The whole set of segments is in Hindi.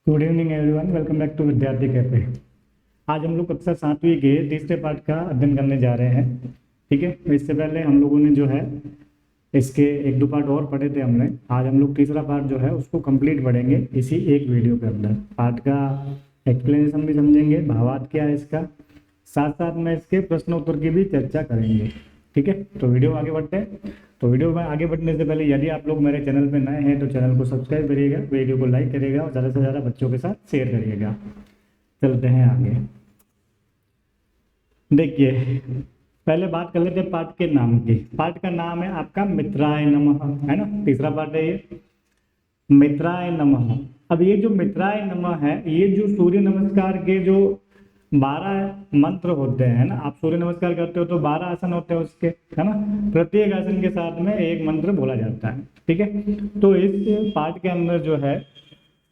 Good evening everyone, welcome back to Vidyarthi cafe. आज हम लोग कक्षा 7वीं के तीसरे पाठ का अध्ययन करने जा रहे हैं। ठीक है, इससे पहले हम लोगों ने जो है इसके एक दो पार्ट और पढ़े थे हमने। आज हम लोग तीसरा पार्ट जो है उसको कंप्लीट पढ़ेंगे इसी एक वीडियो के अंदर। पाठ का एक्सप्लेनेशन भी समझेंगे, भावार्थ क्या है इसका, साथ साथ में इसके प्रश्न उत्तर की भी चर्चा करेंगे। ठीक है, तो वीडियो आगे बढ़ते हैं। तो वीडियो में आगे बढ़ने से पहले यदि आप लोग मेरे चैनल पर नए हैं तो चैनल को सब्सक्राइब करिएगा, वीडियो को लाइक करिएगा और ज़्यादा से ज़्यादा बच्चों के साथ शेयर करिएगा। चलते हैं आगे। देखिए, पहले बात कर लेते हैं पाठ के नाम की। पाठ का नाम है आपका मित्राय नमः, है ना। तीसरा पाठ है ये, मित्राय नमः। अब ये जो मित्राय नमः है, ये जो सूर्य नमस्कार के जो 12 मंत्र होते हैं ना, आप सूर्य नमस्कार करते हो तो 12 आसन होते हैं उसके, है ना। प्रत्येक आसन के साथ में एक मंत्र बोला जाता है। ठीक है, तो इस पाठ के अंदर जो है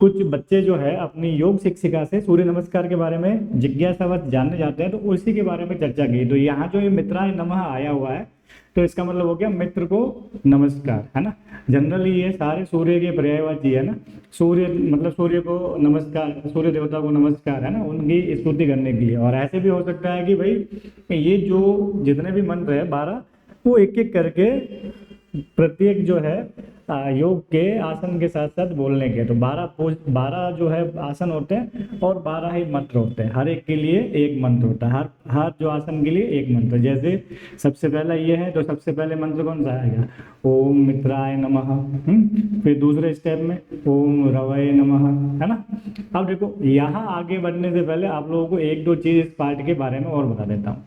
कुछ बच्चे जो है अपनी योग शिक्षिका से सूर्य नमस्कार के बारे में जिज्ञासावश जानने जाते हैं, तो उसी के बारे में चर्चा की। तो यहाँ जो ये मित्राय नमः आया हुआ है तो इसका मतलब हो गया मित्र को नमस्कार, है ना। जनरली ये सारे सूर्य के पर्यायवाची है ना। सूर्य मतलब सूर्य को नमस्कार, सूर्य देवता को नमस्कार, है ना, उनकी स्तुति करने के लिए। और ऐसे भी हो सकता है कि भाई ये जो जितने भी मंत्र है 12, वो एक एक करके प्रत्येक जो है योग के आसन के साथ साथ बोलने के। तो 12 जो है आसन होते हैं और 12 ही मंत्र होते हैं। हर एक के लिए एक मंत्र होता है, हर जो आसन के लिए एक मंत्र। जैसे सबसे पहला ये है तो सबसे पहले मंत्र कौन सा आएगा, ओम मित्राय नमः। फिर दूसरे स्टेप में ओम रवये नमः, है ना। अब देखो, यहाँ आगे बढ़ने से पहले आप लोगों को एक दो चीज इस पाठ के बारे में और बता देता हूँ।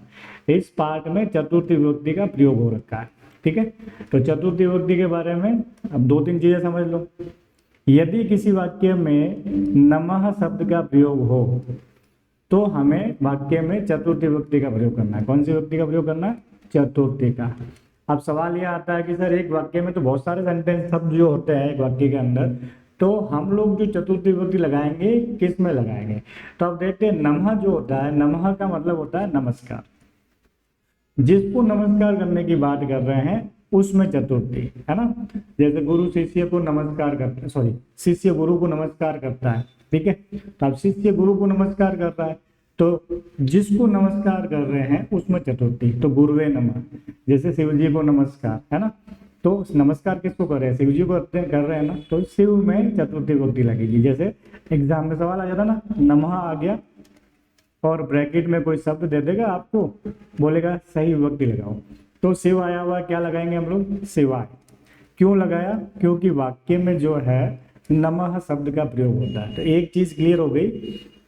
इस पाठ में चतुर्थी विभक्ति का प्रयोग हो रखा है। ठीक है, तो चतुर्थी विभक्ति के बारे में अब दो तीन चीजें समझ लो। यदि किसी वाक्य में नमः शब्द का प्रयोग हो तो हमें वाक्य में चतुर्थी विभक्ति का प्रयोग करना है। कौन सी विभक्ति का प्रयोग करना है, चतुर्थी का। अब सवाल यह आता है कि सर एक वाक्य में तो बहुत सारे सेंटेंस शब्द जो होते हैं एक वाक्य के अंदर, तो हम लोग जो चतुर्थी विभक्ति लगाएंगे किस में लगाएंगे। तो अब देखते हैं, नमः जो होता है, नमः का मतलब होता है नमस्कार। जिसको नमस्कार करने की बात कर रहे हैं उसमें चतुर्थी, है ना। जैसे गुरु शिष्य को नमस्कार करता है, सॉरी, शिष्य गुरु को नमस्कार करता है। ठीक है, तो अब शिष्य गुरु को नमस्कार कर रहा है तो जिसको नमस्कार कर रहे हैं उसमें चतुर्थी, तो गुरुवे नमः। जैसे शिव जी को नमस्कार, है ना, तो नमस्कार किसको कर रहे हैं, शिव जी को कर रहे हैं ना, तो शिव में चतुर्थी विभक्ति लगेगी। जैसे एग्जाम में सवाल आ जाता ना, नमः आ गया और ब्रैकेट में कोई शब्द दे देगा आपको, बोलेगा सही विभक्ति लगाओ, तो शिव आया हुआ क्या लगाएंगे हम लोग, शिवाय। क्यों लगाया, क्योंकि वाक्य में जो है नमः शब्द का प्रयोग होता है। तो एक चीज क्लियर हो गई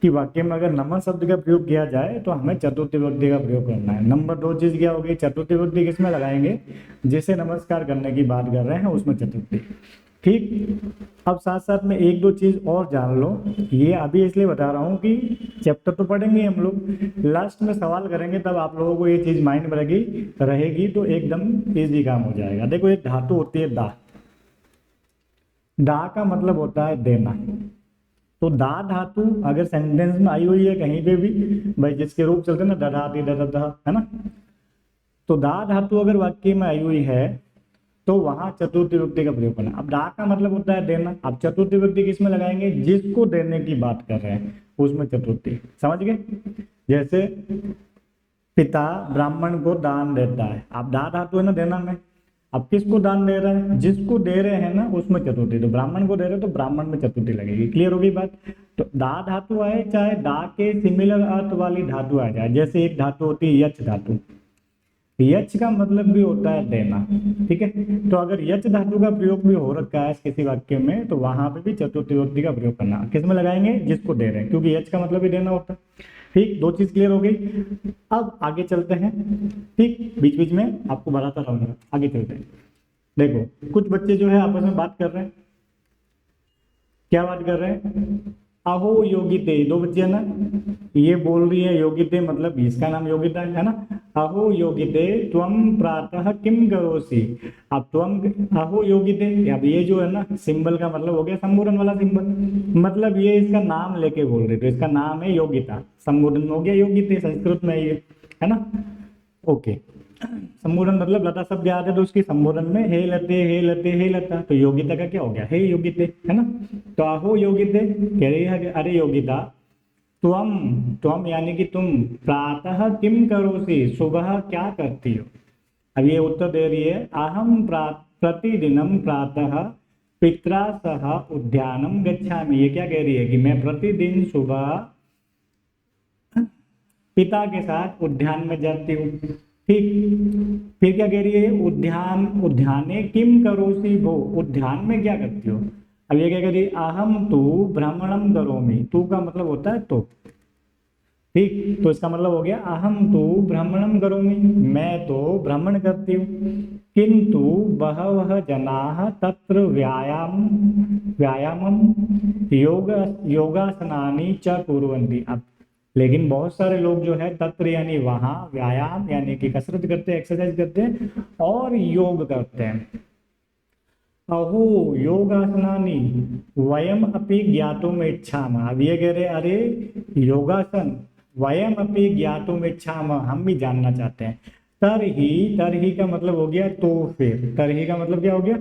कि वाक्य में अगर नमः शब्द का प्रयोग किया जाए तो हमें चतुर्थी विभक्ति का प्रयोग करना है। नंबर 2 चीज क्या हो गई, चतुर्थी विभक्ति किसमें लगाएंगे, जिसे नमस्कार करने की बात कर रहे हैं उसमें चतुर्थी। ठीक, अब साथ साथ में एक दो चीज और जान लो। ये अभी इसलिए बता रहा हूँ कि चैप्टर तो पढ़ेंगे हम लोग, लास्ट में सवाल करेंगे तब आप लोगों को ये चीज माइंड में रहेगी तो एकदम इजी काम हो जाएगा। देखो, एक धातु होती है दा। दा का मतलब होता है देना। तो दा धातु अगर सेंटेंस में आई हुई है कहीं पे भी, भाई जिसके रूप चलते हैं ना, दधाती दधतः, है ना, तो दा धातु अगर वाक्य में आई हुई है तो वहां चतुर्थी विभक्ति का प्रयोग करना। अब दा का मतलब होता है देना। अब चतुर्थी विभक्ति किसमें लगाएंगे, जिसको देने की बात कर रहे हैं उसमें चतुर्थी। समझ गए। जैसे पिता ब्राह्मण को दान देता है, अब दा धातु है ना देना में, अब किसको दान दे रहे हैं, जिसको दे रहे हैं ना उसमें चतुर्थी। तो ब्राह्मण को दे रहे हैं तो ब्राह्मण में चतुर्थी लगेगी। क्लियर होगी बात। तो दा धातु आए चाहे दा के सिमिलर अर्थ वाली धातु आ जाए, जैसे एक धातु होती है यच धातु, यच का मतलब भी होता है देना। ठीक है, तो अगर यच धातु का प्रयोग भी हो रखा है किसी वाक्य में तो वहां पे भी चतुर्थी विभक्ति का प्रयोग करना। किसमें लगाएंगे, जिसको दे रहे हैं, क्योंकि यच का मतलब भी देना होता है। ठीक, दो चीज क्लियर हो गई। अब आगे चलते हैं। ठीक, बीच बीच में आपको बताता रहूंगा, आगे चलते हैं। देखो, कुछ बच्चे जो है आपस में बात कर रहे हैं। क्या बात कर रहे हैं, अहो योगिते। दो बच्चे है ना, ये बोल रही है योगिते, मतलब इसका नाम योगिता है ना। अहो योगिते त्वम प्रातः किम करोसि। अब त्वम अहो योगिते, अब ये जो है ना सिंबल का मतलब हो गया संबोधन वाला सिंबल, मतलब ये इसका नाम लेके बोल रहे, तो इसका नाम है योगिता, संबोधन हो गया योगिते, संस्कृत में ये, है ना। ओके, संबोधन मतलब लता शब्द याद है तो उसकी संबोधन में हे लते हे लते हे लता, तो योगिता का क्या हो गया, हे योगिते, है ना। तो आहो योगिते, कह रही है अरे योगिता, त्वम, त्वम यानी कि तुम, प्रातः किम करोसि, सुबह क्या करती हो। अब ये उत्तर दे रही है, अहम प्रतिदिनम प्रातः पित्रा सह उद्यानम गच्छामि। ये क्या कह रही है कि मैं प्रतिदिन सुबह पिता के साथ उद्यान में जाती हूँ। ठीक, फिर क्या कह रही है, उद्यान, उद्याने किम करोसि भो, उद्यान में क्या करती हो। अब ये क्या कह रही है, अहम तु भ्रमणम करोमि, तू का मतलब होता है तो, ठीक, तो इसका मतलब हो गया अहम तो भ्रमणम करोमि, मैं तो भ्रमण करती हूँ, किंतु बहवः जनाः तत्र व्यायामम योग योगासनानि च कुर्वन्ति। अब लेकिन बहुत सारे लोग जो है तत्र यानी वहां, व्यायाम यानी कि कसरत करते हैं, एक्सरसाइज करते हैं और योग करते हैं। अहो योगासनानि वयम अपि ज्ञातुम इच्छामः। अब ये कह रहे अरे योगासन वयम अपि ज्ञातुम इच्छामः, हम भी जानना चाहते हैं। तरही, तरही का मतलब हो गया तो फिर, तरही का मतलब क्या हो गया,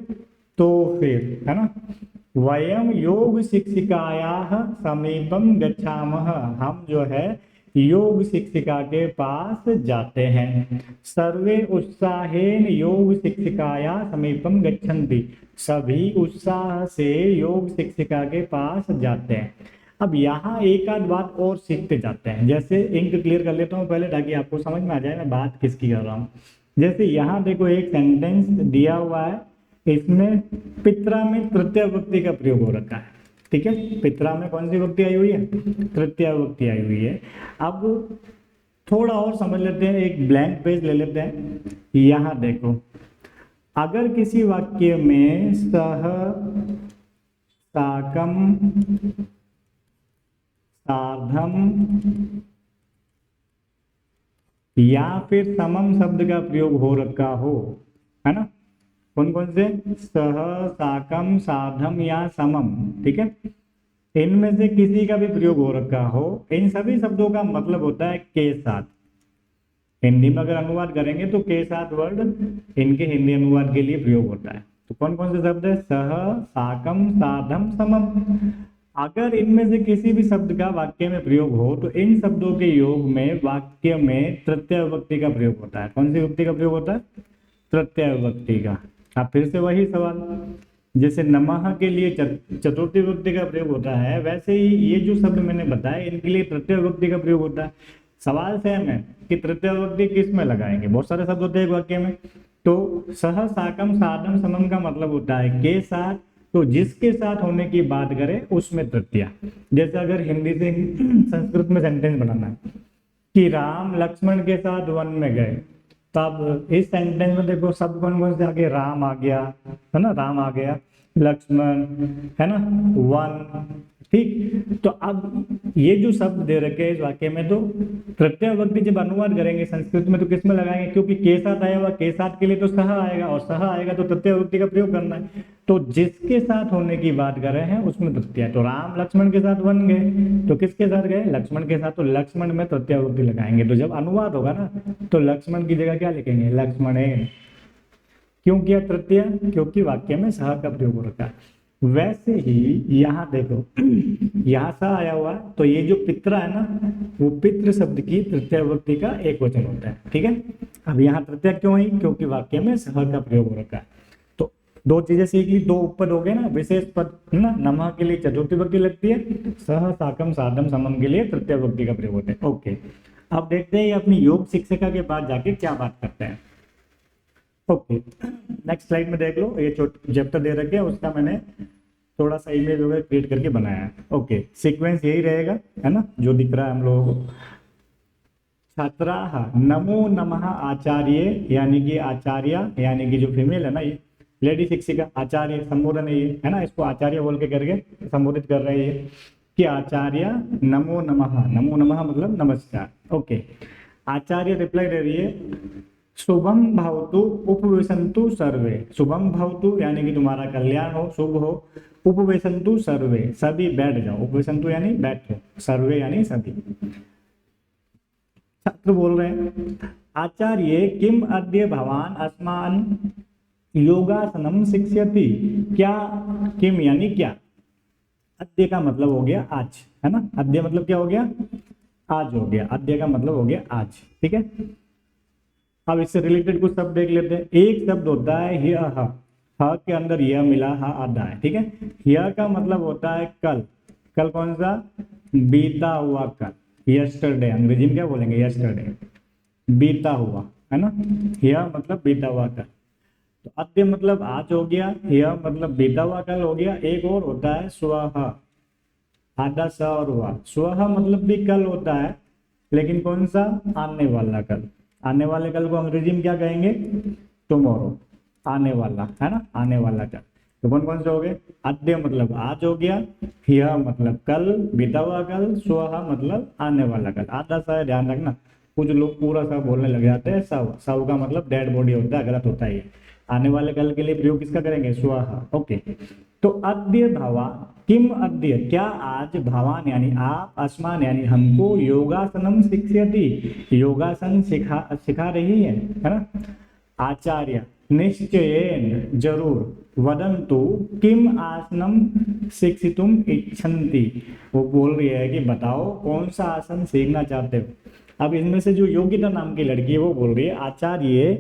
तो फिर, है ना। वयम योग शिक्षिकायाः समीपम गच्छामः, हम जो है योग शिक्षिका के पास जाते हैं। सर्वे उत्साहेन योग शिक्षिकाया समीपम गच्छन्ति, सभी उत्साह से योग शिक्षिका के पास जाते हैं। अब यहाँ एक आध बात और सीखते जाते हैं, जैसे इंक क्लियर कर लेता हूँ पहले ताकि आपको समझ में आ जाए मैं बात किसकी कर रहा हूँ। जैसे यहाँ देखो एक सेंटेंस दिया हुआ है, इसमें पित्रा में तृतीय विभक्ति का प्रयोग हो रखा है, ठीक है। पित्रा में कौन सी विभक्ति आई हुई है, तृतीय विभक्ति आई हुई है। अब थोड़ा और समझ लेते हैं, एक ब्लैंक पेज ले लेते हैं। यहाँ देखो, अगर किसी वाक्य में सह, साकम, सार्धम या फिर समम शब्द का प्रयोग हो रखा हो, है ना, कौन कौन से, सह, साकम, सार्धम या समम, ठीक है, इनमें से किसी का भी प्रयोग हो रखा हो, इन सभी शब्दों का मतलब होता है के साथ। हिंदी में अगर अनुवाद करेंगे तो के साथ वर्ड इनके हिंदी अनुवाद के लिए प्रयोग होता है। तो कौन कौन से शब्द है, सह, साकम, साधम, समम। अगर इनमें से किसी भी शब्द का वाक्य में प्रयोग हो तो इन शब्दों के योग में वाक्य में तृतीय विभक्ति का प्रयोग होता है। कौन सी विभक्ति का प्रयोग होता है, तृतीय विभक्ति का। अब फिर से वही सवाल, जैसे नमः के लिए चतुर्थी विभक्ति का प्रयोग होता है, वैसे ही ये जो शब्द मैंने बताया इनके लिए तृतीय विभक्ति का प्रयोग होता है। सवाल सेम है कि तृतीय विभक्ति किस में लगाएंगे, बहुत सारे शब्द होते हैं एक वाक्य में। तो सह, साकम, साधम, समम का मतलब होता है के साथ, तो जिसके साथ होने की बात करें उसमें तृतीया। जैसे अगर हिंदी से संस्कृत में सेंटेंस बनाना है कि राम लक्ष्मण के साथ वन में गए, तब इस सेंटेंस में देखो शब्द कौन कौन से आ गए, राम आ गया, है ना, राम आ गया, लक्ष्मण, है ना, वन, ठीक। तो अब ये जो शब्द दे रखे हैं इस वाक्य में, तो तृतीय विभक्ति जब अनुवाद करेंगे संस्कृत में तो किस में लगाएंगे, क्योंकि के साथ आया हुआ, के साथ के लिए तो सह आएगा, और सह आएगा तो तृतीय विभक्ति का प्रयोग करना है। तो जिसके साथ होने की बात कर रहे हैं उसमें तृतीय। तो राम लक्ष्मण के साथ वन गए, तो किसके साथ गए, लक्ष्मण के साथ, तो लक्ष्मण में तृतीय विभक्ति लगाएंगे। तो जब अनुवाद होगा ना तो लक्ष्मण की जगह क्या लिखेंगे, लक्ष्मणेन। क्यों किया तृतीय, क्योंकि वाक्य में सह का प्रयोग हो रखा है। वैसे ही यहाँ देखो, यहाँ सा आया हुआ है, तो ये जो पित्रा है ना, वो पितृ शब्द की तृतीय विभक्ति का एक वचन होता है, ठीक है। अब यहाँ तृतीय क्यों हुई, क्योंकि वाक्य में सह का प्रयोग हो रखा है। तो दो चीजें सीख ली, दो उपपद हो गए ना, विशेष पद ना, नमः के लिए चतुर्थी विभक्ति लगती है, सह, साकम, साधम, समम के लिए तृतीय विभक्ति का प्रयोग होता है। ओके, अब देखते हैं अपनी योग शिक्षिका के पास जाके क्या बात करते हैं। ओके, नेक्स्ट स्लाइड में देख लो, ये चैप्टर दे रखे हैं उसका मैंने थोड़ा सा इमेज वगैरह क्रिएट करके बनाया है। ओके, सीक्वेंस यही रहेगा, है ना, जो दिख रहा है हम लोगों को। छात्राः नमो नमः आचार्य, यानी कि आचार्य यानी कि जो फीमेल है ना, ये लेडी शिक्षिका, आचार्य संबोधन है ये, है ना, इसको आचार्य बोल के करके संबोधित कर रहे हैं कि आचार्य नमो नमः, नमो नमः मतलब नमस्कार। ओके, आचार्य रिप्लाई दे रही है, शुभम भवतु उपवेशन्तु सर्वे। शुभम भवतु यानी कि तुम्हारा कल्याण हो, शुभ हो, उपवेशन्तु सर्वे, सभी बैठ जाओ, उपवेशन्तु यानी बैठो, सर्वे यानी सभी। छात्र बोल रहे हैं, आचार्य किम अद्य भवान अस्मान योगासनम शिक्षयति। क्या, किम यानी क्या, अद्य का मतलब हो गया आज, है ना। अद्य मतलब क्या हो गया, आज हो गया। अद्य का मतलब हो गया आज, ठीक है। अब इससे रिलेटेड कुछ शब्द देख लेते हैं। एक शब्द होता है ह्यः, ह के अंदर यह मिला, हा आधा है, ठीक है। ह्यः का मतलब होता है कल। कल कौन सा, बीता हुआ कल, यस्टरडे, अंग्रेजी में क्या बोलेंगे, यस्टरडे, बीता हुआ, है ना। ह्यः मतलब बीता हुआ कल। तो अद्य मतलब आज हो गया, ह्यः मतलब बीता हुआ कल हो गया। एक और होता है स्वः, आधा स और हुआ। स्वः मतलब भी कल होता है, लेकिन कौन सा, आने वाला कल। आने वाले कल को अंग्रेजी में क्या कहेंगे, टुमारो, आने वाला, है ना, आने वाला कल। तो कौन कौन से हो गए, अद्य मतलब आज हो गया, ह्यः मतलब कल, बीता हुआ कल, स्वः मतलब आने वाला कल। आधा सा है, ध्यान रखना, कुछ लोग पूरा सा बोलने लग जाते हैं। सव, सव का मतलब डेड बॉडी होता है, गलत होता है ये। आने वाले कल के लिए प्रयोग किसका करेंगे, स्वः। ओके, तो अद्य भवा, किम अद्य क्या आज, भवान यानी आप, अस्मान यानी हमको, योगासनम शिक्षयति योगासन सिखा रही है ना। आचार्य निश्चयेन जरूर, वदन्तु किम आसनम शिक्षितुम इच्छन्ति। वो बोल रही है कि बताओ कौन सा आसन सीखना चाहते हो। अब इनमें से जो योगिता नाम की लड़की है वो बोल रही है, आचार्य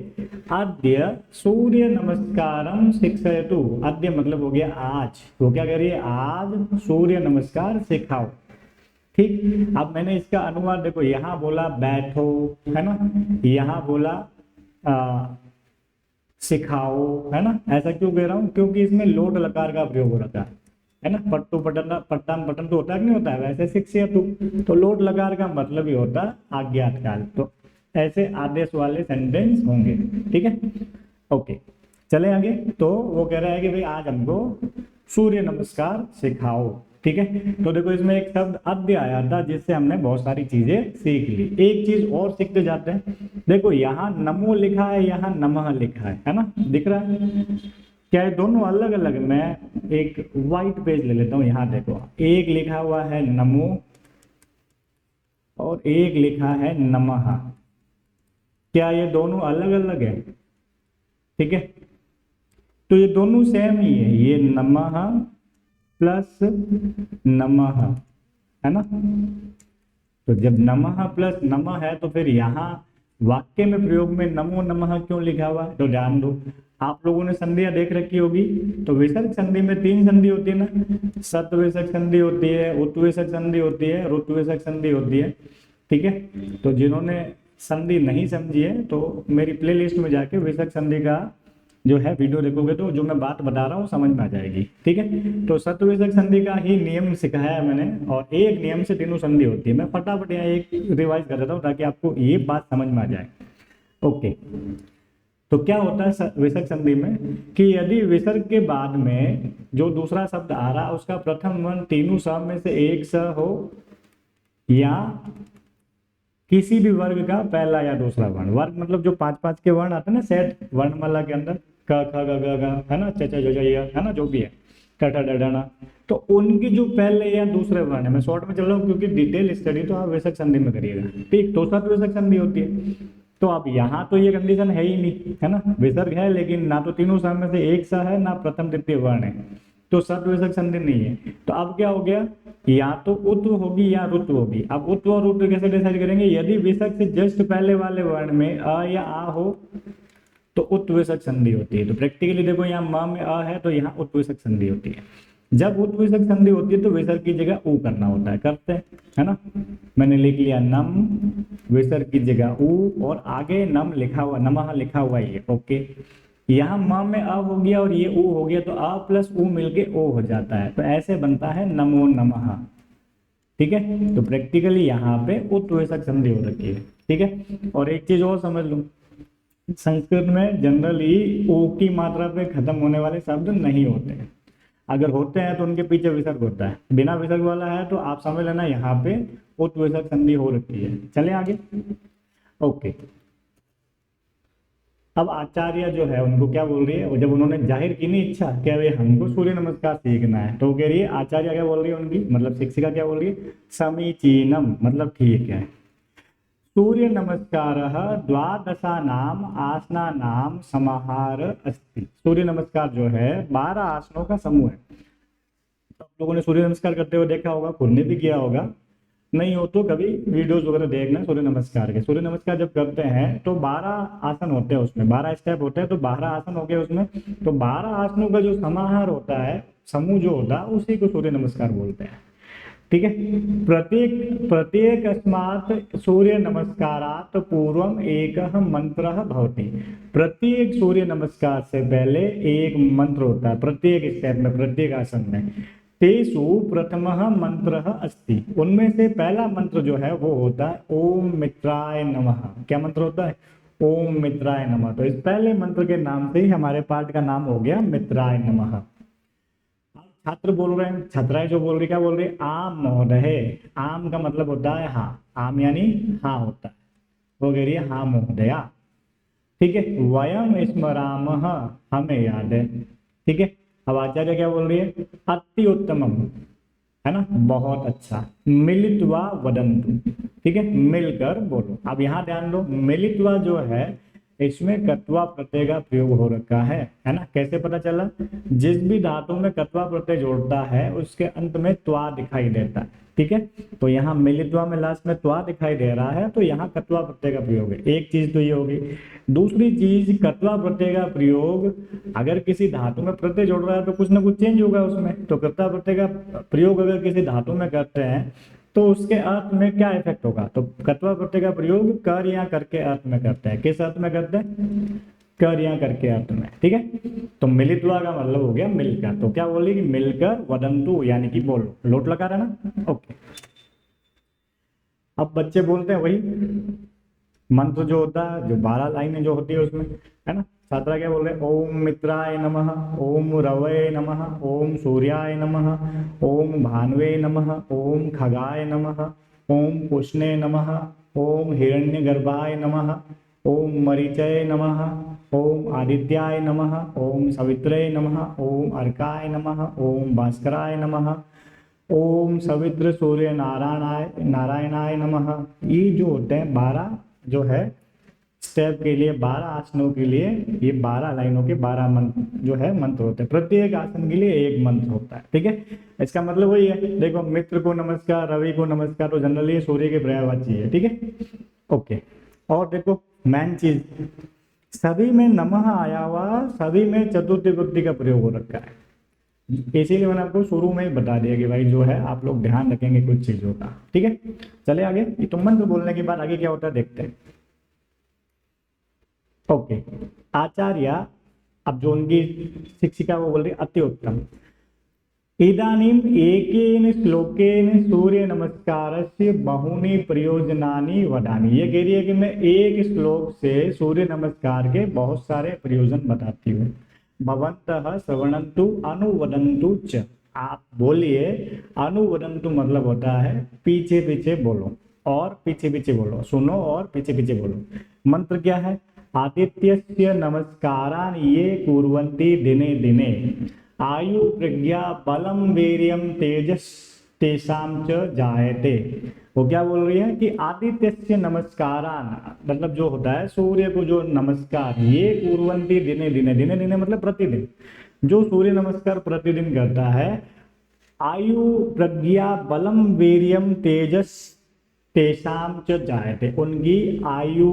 अद्य सूर्य नमस्कारम शिक्षयतु। अद्य मतलब हो गया आज, वो क्या कह रही है, आज सूर्य नमस्कार सिखाओ, ठीक। अब मैंने इसका अनुवाद देखो, यहाँ बोला बैठो, है ना, यहाँ बोला सिखाओ, है ना। ऐसा क्यों कह रहा हूँ, क्योंकि इसमें लोट लकार का प्रयोग हो रखा है ना। पट्टू पटन, पट्टान पटन तो होता है कि नहीं होता है, वैसे शिक्षयतु तो लोट लकार का मतलब ही होता है अज्ञात काल। तो ऐसे आदेश वाले सेंटेंस होंगे, ठीक है। ओके, चले आगे। तो वो कह रहा है कि भाई आज हमको सूर्य नमस्कार सिखाओ, ठीक है। तो देखो इसमें एक शब्द अद्य आया था, जिससे हमने बहुत सारी चीजें सीख ली। एक चीज और सीखते जाते हैं। देखो यहाँ नमो लिखा है, यहाँ नमः लिखा है ना, दिख रहा है। क्या है, दोनों अलग अलग। मैं एक व्हाइट पेज ले लेता हूँ, यहाँ देखो, एक लिखा हुआ है नमो और एक लिखा है नमः। क्या ये दोनों अलग अलग है, ठीक है। तो ये दोनों सेम ही है, ये नमः प्लस नमः, है ना। तो जब नमः प्लस नमः है तो फिर यहाँ वाक्य में प्रयोग में नमो नमः क्यों लिखा हुआ है। तो ध्यान दो, आप लोगों ने संधियां देख रखी होगी। तो विसर्ग संधि में 3 संधि होती है ना, सत विसर्ग संधि होती है, उत विसर्ग संधि होती है, ऋतु विसर्ग संधि होती है, ठीक है। तो जिन्होंने संधि नहीं समझी है तो मेरी प्लेलिस्ट में जाके विसर्ग संधि का जो है वीडियो देखोगे तो जो मैं बात बता रहा हूँ समझ में आ जाएगी, ठीक है। तो सत विसर्ग संधि का ही नियम सिखाया है मैंने, और एक नियम से तीनों संधि होती है। मैं फटाफट यहाँ एक रिवाइज कर देता हूँ ताकि आपको ये बात समझ में आ जाए। ओके, तो क्या होता है विसर्ग संधि में कि यदि विसर्ग के बाद में जो दूसरा शब्द आ रहा है उसका प्रथम वर्ण तीनों स में से एक स हो, या किसी भी वर्ग का पहला या दूसरा वर्ण। वर्ग मतलब जो 5-5 के वर्ण आते हैं ना सेट वर्णमाला के अंदर, क ख ग घ ग, है ना, च च ज ज य, है ना, जो भी है, ट ठ ड ढ ण, तो उनकी जो पहले या दूसरे वर्ण है, मैं शॉर्ट में चल रहा हूँ क्योंकि डिटेल स्टडी तो आप विसर्ग संधि में करिएगा, ठीक। तो सत विसर्ग संधि होती है। तो अब यहाँ तो ये कंडीशन है ही नहीं, है ना, विसर्ग है लेकिन ना तो तीनों स में से एक स है, ना प्रथम द्वितीय वर्ण है, तो सत विसर्ग संधि नहीं है। तो अब क्या हो गया, या तो उत होगी या रुत होगी। अब उत और रुत कैसे डिसाइड करेंगे, यदि विसर्ग से जस्ट पहले वाले वर्ण में अ या आ हो तो उत विसर्ग संधि होती है। तो प्रैक्टिकली देखो यहाँ म में अ है तो यहाँ उत विसर्ग संधि होती है। जब उत विसर्ग संधि होती है तो विसर्ग की जगह ऊ करना होता है, करते हैं, है ना। मैंने लिख लिया नम, विसर्ग की जगह ऊ, और आगे नम लिखा हुआ, नमः लिखा हुआ ये, ओके। यहाँ म में अ हो गया और ये ऊ हो गया, तो अ प्लस ऊ मिलके ओ हो जाता है। तो ऐसे बनता है नमो नमः, ठीक है। तो प्रैक्टिकली यहाँ पे उत विसर्ग संधि हो रखी है, ठीक है। और एक चीज और समझ लो, संस्कृत में जनरली ओ की मात्रा पे खत्म होने वाले शब्द नहीं होते हैं। अगर होते हैं तो उनके पीछे विसर्ग होता है। बिना विसर्ग वाला है तो आप समझ लेना यहाँ पे उत विसर्ग संधि हो रखी है। चले आगे। ओके, अब आचार्य जो है उनको क्या बोल रही है, जब उन्होंने जाहिर की नहीं इच्छा क्या भाई हमको सूर्य नमस्कार सीखना है, तो कह रही है, आचार्य क्या बोल रही है उनकी मतलब शिक्षिका क्या बोल रही है, समीचीनम मतलब ठीक है। सूर्य नमस्कार द्वादशानाम आसनानाम समाहार अस्ति। सूर्य नमस्कार जो है 12 आसनों का समूह है। तो आप लोगों ने सूर्य नमस्कार करते हुए देखा होगा, खुद ने भी किया होगा, नहीं हो तो कभी वीडियोस वगैरह देखना सूर्य नमस्कार के। सूर्य नमस्कार जब करते हैं तो 12 आसन होते हैं उसमें, 12 स्टेप होते हैं, तो 12 आसन हो गए उसमें। तो 12 आसनों का जो समाहार होता है, समूह जो होता है, उसी को सूर्य नमस्कार बोलते हैं। ठीक है। प्रत्येक प्रत्येक अस्मात् सूर्य नमस्कारात् पूर्वम एक मंत्र भवति। प्रत्येक सूर्य नमस्कार से पहले एक मंत्र होता है, प्रत्येक स्टेप में, प्रत्येक आसन में। तेसु प्रथमः मंत्रः अस्ति। उनमें से पहला मंत्र जो है वो होता है ओम मित्राय नमः। क्या मंत्र होता है? ओम मित्राय नमः। तो इस पहले मंत्र के नाम से ही हमारे पाठ का नाम हो गया मित्राय नमः। छात्र बोल रहे हैं, छात्राएं जो बोल रही, क्या बोल रही? आम महोदय। आम का मतलब होता है हाँ, आम यानी हाँ होता है, वो कह रही है हाँ महोदया। ठीक है। वयम स्मरामः, हमें याद है। ठीक है। अब आचार्य क्या बोल रही है? अति उत्तमम, है ना, बहुत अच्छा। मिलित्वा वदन्तु। ठीक है, मिलकर बोलो। अब यहाँ ध्यान दो, मिलित्वा जो है इसमें कत्वा प्रत्यय का प्रयोग हो रखा है ना। कैसे पता चला? जिस भी धातु में कत्वा प्रत्यय जोड़ता है उसके अंत में त्वा दिखाई देता है। ठीक है। तो यहाँ मिलित्वा में लास्ट में त्वा दिखाई दे रहा है, तो यहाँ कत्वा प्रत्यय का प्रयोग है। एक चीज तो ये होगी। दूसरी चीज, कत्वा प्रत्यय का प्रयोग अगर किसी धातु में प्रत्यय जोड़ रहा है तो कुछ ना कुछ चेंज होगा उसमें। तो कत्वा प्रत्यय का प्रयोग अगर किसी धातु में करते हैं तो उसके अर्थ में क्या इफेक्ट होगा? तो कत्वा प्रत्यय का प्रयोग कर या करके अर्थ में करते हैं। किस अर्थ में करते हैं? कर या करके अर्थ में। ठीक है। तो मिलित्वा का मतलब हो गया मिलकर। तो क्या बोली कि मिलकर वदंतु, यानी कि बोलो। लोट लगा रहा ना? ओके। अब बच्चे बोलते हैं वही मंत्र जो होता है, जो 12 लाइनें जो होती है उसमें, है ना। छात्रा क्या बोल रहे हैं? ओम मित्राय नमः, ओम रवये नमः, ओम सूर्याय नमः, ओम भानुवे नमः, ओम खगाय नमः, ओम पुष्णे नमः, ओम हिरण्यगर्भाय नमः, ओम मरीचये नमः, ओम आदित्याय नमः, ओम सवित्रे नमः, ओम अर्काय नमः, ओम भास्कराय नमः, ओम सवित्र सूर्य नारायणाय नमः। ये जो होते हैं 12 जो है स्टेप के लिए, 12 आसनों के लिए, ये 12 लाइनों के 12 मंत्र जो है मंत्र होते हैं। प्रत्येक आसन के लिए एक मंत्र होता है। ठीक है। इसका मतलब वही है, देखो मित्र को नमस्कार, रवि को नमस्कार, तो जनरली सूर्य के पर्यायवाची है। ठीक है। ओके। और देखो मेन चीज, सभी में नमः आया हुआ, सभी में चतुर्थी विभक्ति का प्रयोग हो रखा है। इसीलिए मैंने आपको शुरू में ही बता दिया कि भाई जो है आप लोग ध्यान रखेंगे कुछ चीजों का। ठीक है। चले आगे। ये तो मंत्र बोलने के बाद आगे क्या होता है देखते हैं। ओके। आचार्य, अब जो उनकी शिक्षिका वो बोल रही अति उत्तम। इदानीम एकेन श्लोकेन सूर्य नमस्कारस्य बहूनि प्रयोजनानि वदामि। ये कह रही है कि मैं एक श्लोक से सूर्य नमस्कार के बहुत सारे प्रयोजन बताती हूँ। भवन्तः श्रवणन्तु अनुवदन्तु च। आप बोलिए। अनुवदन्तु मतलब होता है पीछे पीछे बोलो, और पीछे पीछे बोलो, सुनो और पीछे पीछे बोलो। मंत्र क्या है? आदित्यस्य नमस्कारान् ये कुर्वन्ति दिने दिने आयु प्रज्ञा बलम वीर्यम तेजस तेषां च जायते। वो क्या बोल रही है कि आदित्यस्य नमस्कारान् मतलब जो होता है सूर्य को जो नमस्कार, ये कुर्वन्ति दिने दिने, दिने दिने मतलब प्रतिदिन, जो सूर्य नमस्कार प्रतिदिन करता है, आयु प्रज्ञा बलम वीर्यम तेजस तेषां च जायते, उनकी आयु,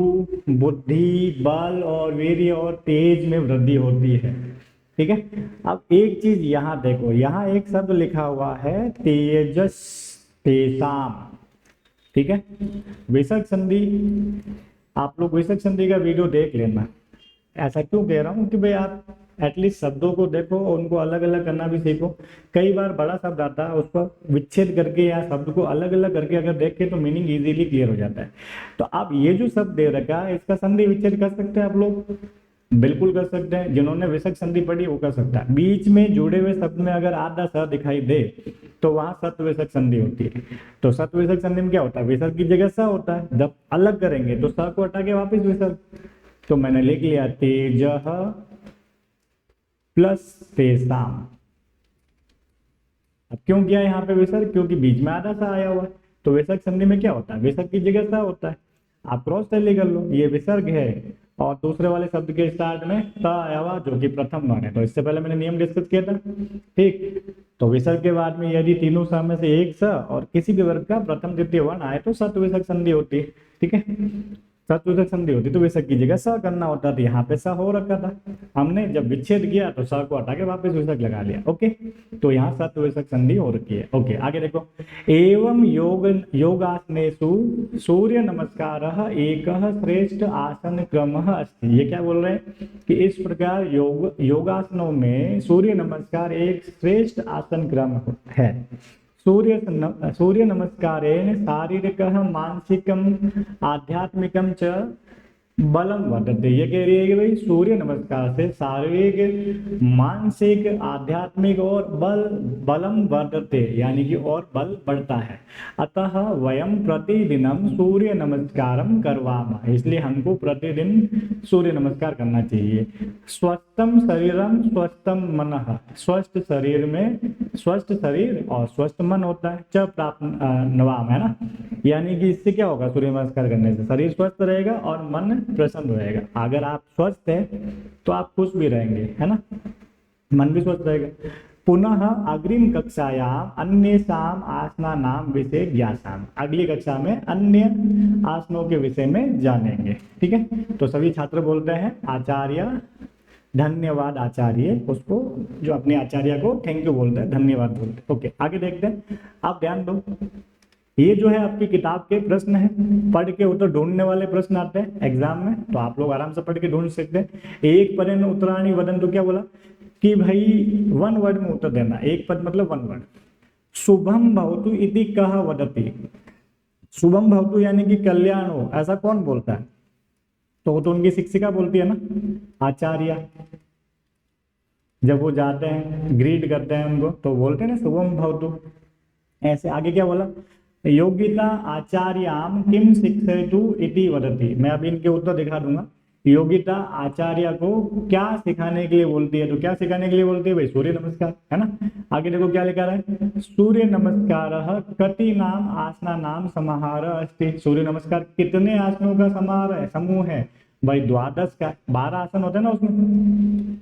बुद्धि, बल और वीर्य और तेज में वृद्धि होती है। ठीक है। अब एक चीज यहाँ देखो, यहाँ एक शब्द लिखा हुआ है तेजस तेषां। ठीक है। विसर्ग संधि, आप लोग विसर्ग संधि का वीडियो देख लेना। ऐसा क्यों कह रहा हूँ कि भाई आप एटलीस्ट शब्दों को देखो, उनको अलग अलग करना भी सीखो। कई बार बड़ा शब्द आता है, उस पर विच्छेद करके या शब्द को अलग अलग करके अगर देखें तो मीनिंग इजीली क्लियर हो जाता है। तो आप ये जो शब्द दे रखा है इसका संधि विच्छेद कर सकते हैं आप लोग, बिल्कुल कर सकते हैं। जिन्होंने विसर्ग संधि पढ़ी वो कर सकता है। बीच में जुड़े हुए शब्द में अगर आधा स दिखाई दे तो वहां सत विसर्ग संधि होती है। तो सत विसर्ग संधि में क्या होता है? विसर्ग की जगह स होता है। जब अलग करेंगे तो स को हटा के वापिस विसर्ग। तो मैंने लिख लिया तेजः प्लस तेषां। अब क्यों किया यहाँ पे विसर्ग? क्योंकि बीच में आधा सा आया हुआ है। तो विसर्ग संधि में क्या होता है? विसर्ग की जगह सा होता है। आप क्रॉस टैली कर लो, ये विसर्ग है और दूसरे वाले शब्द के स्टार्ट में त आया हुआ जो कि प्रथम वर्ण है। तो इससे पहले मैंने नियम डिस्कस किया था, ठीक। तो विसर्ग के बाद में यदि तीनों स में से एक स और किसी भी वर्ग का प्रथम द्वितीय वर्ण आए तो सत विसर्ग संधि होती है, ठीक है। सत विसर्ग संधि होती तो विसर्ग की जगह स करना होता था, यहाँ पे स हो रखा था, हमने जब विच्छेद किया तो स को हटा के वापस विसर्ग लगा लिया, ओके। तो यहाँ सत विसर्ग संधि हो रखी है, ओके। आगे देखो, एवं योगासनेषु सूर्य नमस्कार एक श्रेष्ठ आसन क्रम अस्ति। ये क्या बोल रहे हैं कि इस प्रकार योगासनों में सूर्य नमस्कार एक श्रेष्ठ आसन क्रम है। सूर्य नमस्कारेण शारीरिकः मानसिकम् आध्यात्मिकं च बलम वर्धते। ये कह रही है कि भाई सूर्य नमस्कार से शारीरिक मानसिक आध्यात्मिक और बलम वर्धते, यानी कि और बल बढ़ता है। अतः वयम प्रतिदिनम सूर्य नमस्कारम करवामा, इसलिए हमको प्रतिदिन सूर्य नमस्कार करना चाहिए। स्वस्थम शरीरम स्वस्थम मनः, स्वस्थ शरीर में स्वस्थ शरीर और स्वस्थ मन होता है। च प्राप्त नवाम, है ना, यानी कि इससे क्या होगा, सूर्य नमस्कार करने से शरीर स्वस्थ रहेगा और मन प्रसन्न रहेगा। अगर आप स्वस्थ हैं तो आप खुश भी रहेंगे, है ना, मन भी स्वस्थ रहेगा। पुनः अग्रिम कक्षायाम अन्येषाम आसनानाम विषय ज्ञासाम, अगली कक्षा में अन्य आसनों के विषय में जानेंगे, ठीक है। तो सभी छात्र बोलते हैं आचार्य धन्यवाद, आचार्य उसको जो अपने आचार्य को थैंक यू बोलते हैं, धन्यवाद बोलते हैं, ओके। आगे देखते हैं, आप ध्यान दो, ये जो है आपकी किताब के प्रश्न है, पढ़ के उत्तर ढूंढने वाले प्रश्न आते हैं एग्जाम में, तो आप लोग आराम से पढ़ के ढूंढ सकते हैं। एक पदेन उत्तराणि वदन, तो क्या बोला कि भाई वन वर्ड में उत्तर देना, एक पद मतलब वन वर्ड। शुभम भवतु इति कह वदति, शुभम भवतु यानी कि कल्याण हो, ऐसा कौन बोलता है, तो वो तो उनकी शिक्षिका बोलती है ना, आचार्य। जब वो जाते हैं ग्रीट करते हैं उनको तो बोलते हैं ना शुभम भवतु, ऐसे। आगे क्या बोला, योगिता आचार्याम किम शिक्षयतु इति वदति। मैं अभी इनके उत्तर दिखा दूंगा। योगिता आचार्य को क्या सिखाने के लिए बोलती है, तो क्या सिखाने के लिए बोलती है भाई, सूर्य नमस्कार, है ना। आगे देखो क्या लिखा है, सूर्य नमस्कार कति नाम आसना नाम समाहार अस्ति। सूर्य नमस्कार कितने आसनों का समाहार है, समूह है भाई, 12 का, 12 आसन होते हैं ना उसमें,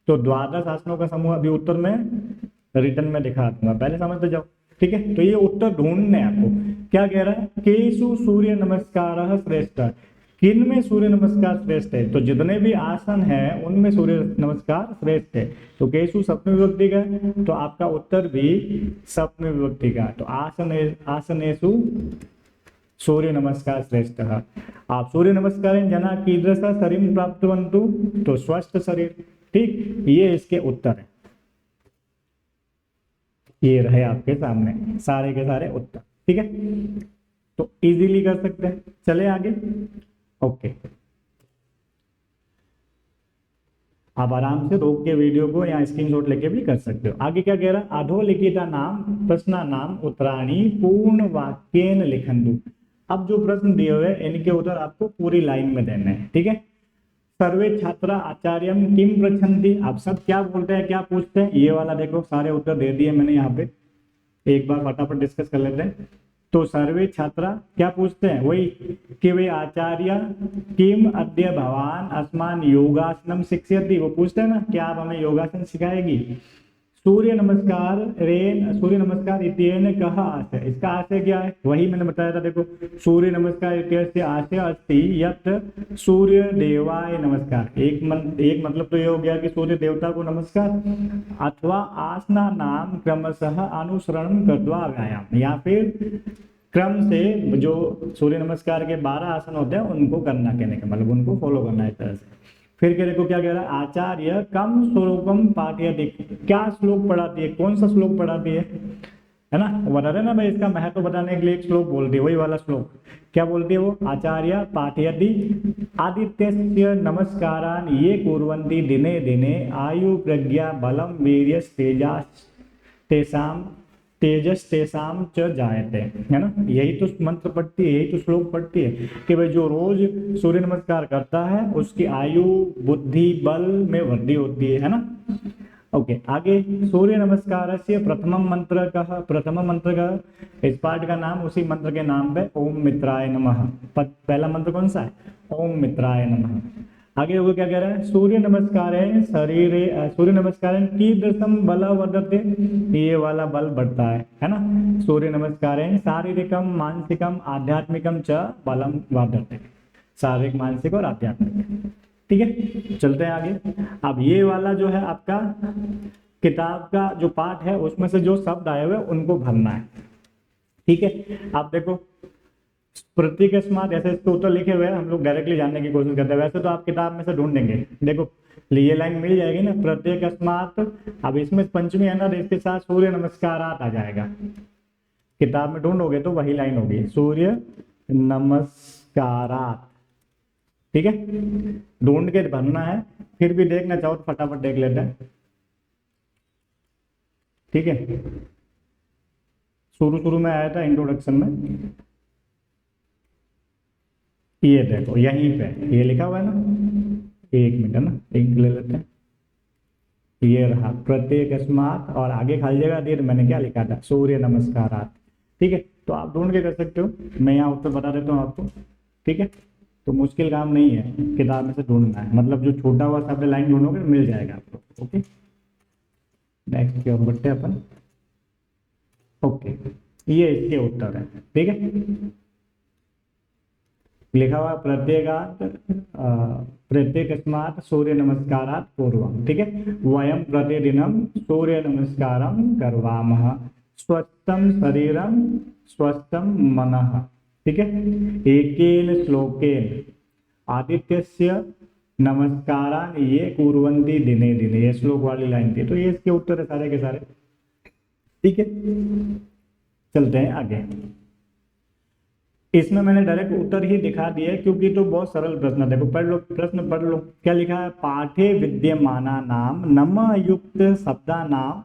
तो 12 आसनों का समूह। अभी उत्तर में रिटर्न में दिखा दूंगा, पहले समझते जाओ, ठीक है। तो ये उत्तर ढूंढने आपको क्या कह रहा है, केशु सूर्य नमस्कार श्रेष्ठ, किन में सूर्य नमस्कार श्रेष्ठ है, तो जितने भी आसन है उनमें सूर्य नमस्कार श्रेष्ठ है। तो केशु सप्तमी विभक्ति का है, तो आपका उत्तर भी सप्तमी विभक्ति का। तो आसनेषु सूर्य नमस्कार श्रेष्ठ। आप सूर्य नमस्कार जना कीदृश शरीर प्राप्तवन्तु, तो स्वस्थ शरीर, ठीक। ये इसके उत्तर है, ये रहे आपके सामने सारे के सारे उत्तर, ठीक है। तो इजीली कर सकते हैं, चले आगे, ओके। आप आराम से रोक के वीडियो को या स्क्रीनशॉट लेके भी कर सकते हो। आगे क्या कह रहा है, अधोलिखिता नाम प्रश्न नाम उत्तराणी पूर्ण वाक्येन लिखन्तु। अब जो प्रश्न दिए हुए इनके उत्तर आपको पूरी लाइन में देने हैं, ठीक है। सर्वे छात्रा आचार्यम किम पृच्छन्ति, आप सब क्या बोलते हैं, क्या पूछते हैं, ये वाला देखो सारे उत्तर दे दिए मैंने यहाँ पे, एक बार फटाफट डिस्कस कर लेते हैं। तो सर्वे छात्रा क्या पूछते हैं, वही कि वे आचार्य किम अद्य भवान अस्मान योगासनम शिक्षयति, वो पूछते हैं ना क्या आप हमें योगासन सिखाएगी। सूर्य नमस्कार इत्येन कहा आशय, इसका आशय क्या है, वही मैंने बताया था, देखो सूर्य नमस्कार इत्यस्य आशय अस्ति यत् सूर्य देवाय नमस्कार। एक मतलब तो ये हो गया कि सूर्य देवता को नमस्कार, अथवा आसना नाम क्रमशः अनुसरण कृत्वा व्यायाम, या फिर क्रम से जो सूर्य नमस्कार के 12 आसन होते हैं उनको करना, कहने का मतलब उनको फॉलो करना है इस तरह से। फिर कहने को क्या कह रहा है, आचार्य कम श्लोकम पाठयति, क्या श्लोक पढ़ाती है, कौन सा श्लोक पढ़ाती है ना, बता रहे ना भाई, इसका महत्व बताने के लिए एक श्लोक बोलती है, वही वाला श्लोक क्या बोलती है वो, आचार्य पाठयति आदित्यस्य नमस्कारान ये कुर्वन्ति दिने दिने आयु प्रज्ञा बलम वीर्यस तेजस तेसाम च जायते, है ना। यही तो मंत्र पढ़ती है, यही तो श्लोक पढ़ती है कि भाई जो रोज सूर्य नमस्कार करता है उसकी आयु बुद्धि बल में वृद्धि होती है ना। ओके, आगे सूर्य नमस्कार से प्रथम मंत्र का इस पाठ का नाम उसी मंत्र के नाम पे ओम मित्राय नमः। पहला मंत्र कौन सा है? ओम मित्राय नमः। आगे वो क्या कह रहा है? सूर्य नमस्कार सूर्य नमस्कार कीदृशम बल वर्धते, ये वाला बल बढ़ता है ना। सूर्य नमस्कार शारीरिकम मानसिकम आध्यात्मिकम च बलम वर्धते, शारीरिक मानसिक और आध्यात्मिक। ठीक है, चलते हैं आगे। अब ये वाला जो है आपका किताब का जो पाठ है उसमें से जो शब्द आए हुए उनको भरना है। ठीक है, आप देखो प्रतीक अस्मात ऐसे इसके उत्तर लिखे हुए हैं, हम लोग डायरेक्टली जानने की कोशिश करते हैं। वैसे तो आप किताब में से ढूंढेंगे, देखो ये लाइन मिल जाएगी ना, प्रत्येक अस्मात। अब इसमें पंचमी है ना, इसके साथ सूर्य नमस्कारात आ जाएगा। किताब में ढूंढोगे तो वही लाइन होगी, सूर्य नमस्कारात। ठीक है, ढूंढ के भरना है, फिर भी देखना चाहो तो फटाफट देख लेते हैं। ठीक है, शुरू में आया था इंट्रोडक्शन में, ये देखो यहीं पे ये लिखा हुआ है ना, एक मिनट है ना, एक ले लेते हैं। ये रहा प्रत्येक अस्मात और आगे खाली जगह दी, मैंने क्या लिखा था? सूर्य नमस्कारात। ठीक है, तो आप ढूंढ के कर सकते हो, मैं यहाँ उत्तर बता देता हूँ आपको। ठीक है, तो मुश्किल काम नहीं है, किताब में से ढूंढना है, मतलब जो छोटा हुआ शब्द लाइन ढूंढोगे मिल जाएगा आपको। ओके, नेक्स्ट की ओर बढ़ते अपन। ओके, ये इसके उत्तर है। ठीक है, लिखा हुआ प्रत्येक अस्मात् सूर्य नमस्कारात् पूर्वम। ठीक है, वयम प्रतिदिनम सूर्य नमस्कारम करवामः, स्वस्थम शरीरम स्वस्थम मनः। ठीक है, एकेन श्लोकेन आदित्यस्य नमस्कारान ये कुर्वन्ति दिने दिने, ये श्लोक वाली लाइन थी, तो ये इसके उत्तर है सारे के सारे। ठीक है, चलते हैं आगे। इसमें मैंने डायरेक्ट उत्तर ही दिखा दिया है क्योंकि तो बहुत सरल प्रश्न है। देखो पढ़ लो, प्रश्न पढ़ लो, क्या लिखा है? पाठे विद्यमाना नाम नमः युक्त शब्दा नाम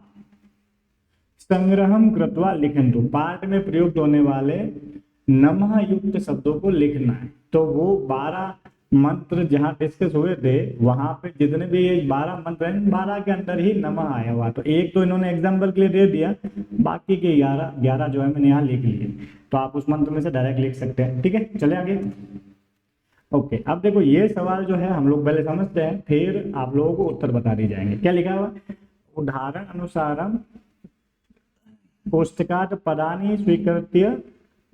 संग्रहम कृत्वा लिखन्तु। पाठ में प्रयुक्त होने वाले नमः युक्त शब्दों को लिखना है। तो वो 12 मंत्र जहाँ डिस्कस हुए थे वहां पे जितने भी ये 12 मंत्र हैं, 12 के अंदर ही नमः आया हुआ। तो एक तो इन्होंने एग्जाम्पल के लिए दे दिया, बाकी के 11 जो है मैंने यहाँ लिख लिए। तो आप उस मंत्र में से डायरेक्ट लिख सकते हैं। ठीक है, चले आगे। ओके, अब देखो ये सवाल जो है हम लोग पहले समझते हैं, फिर आप लोगों को उत्तर बता दी जाएंगे। क्या लिखा हुआ? उदाहरण अनुसारम पुस्तकात् पदानि स्वीकृत्य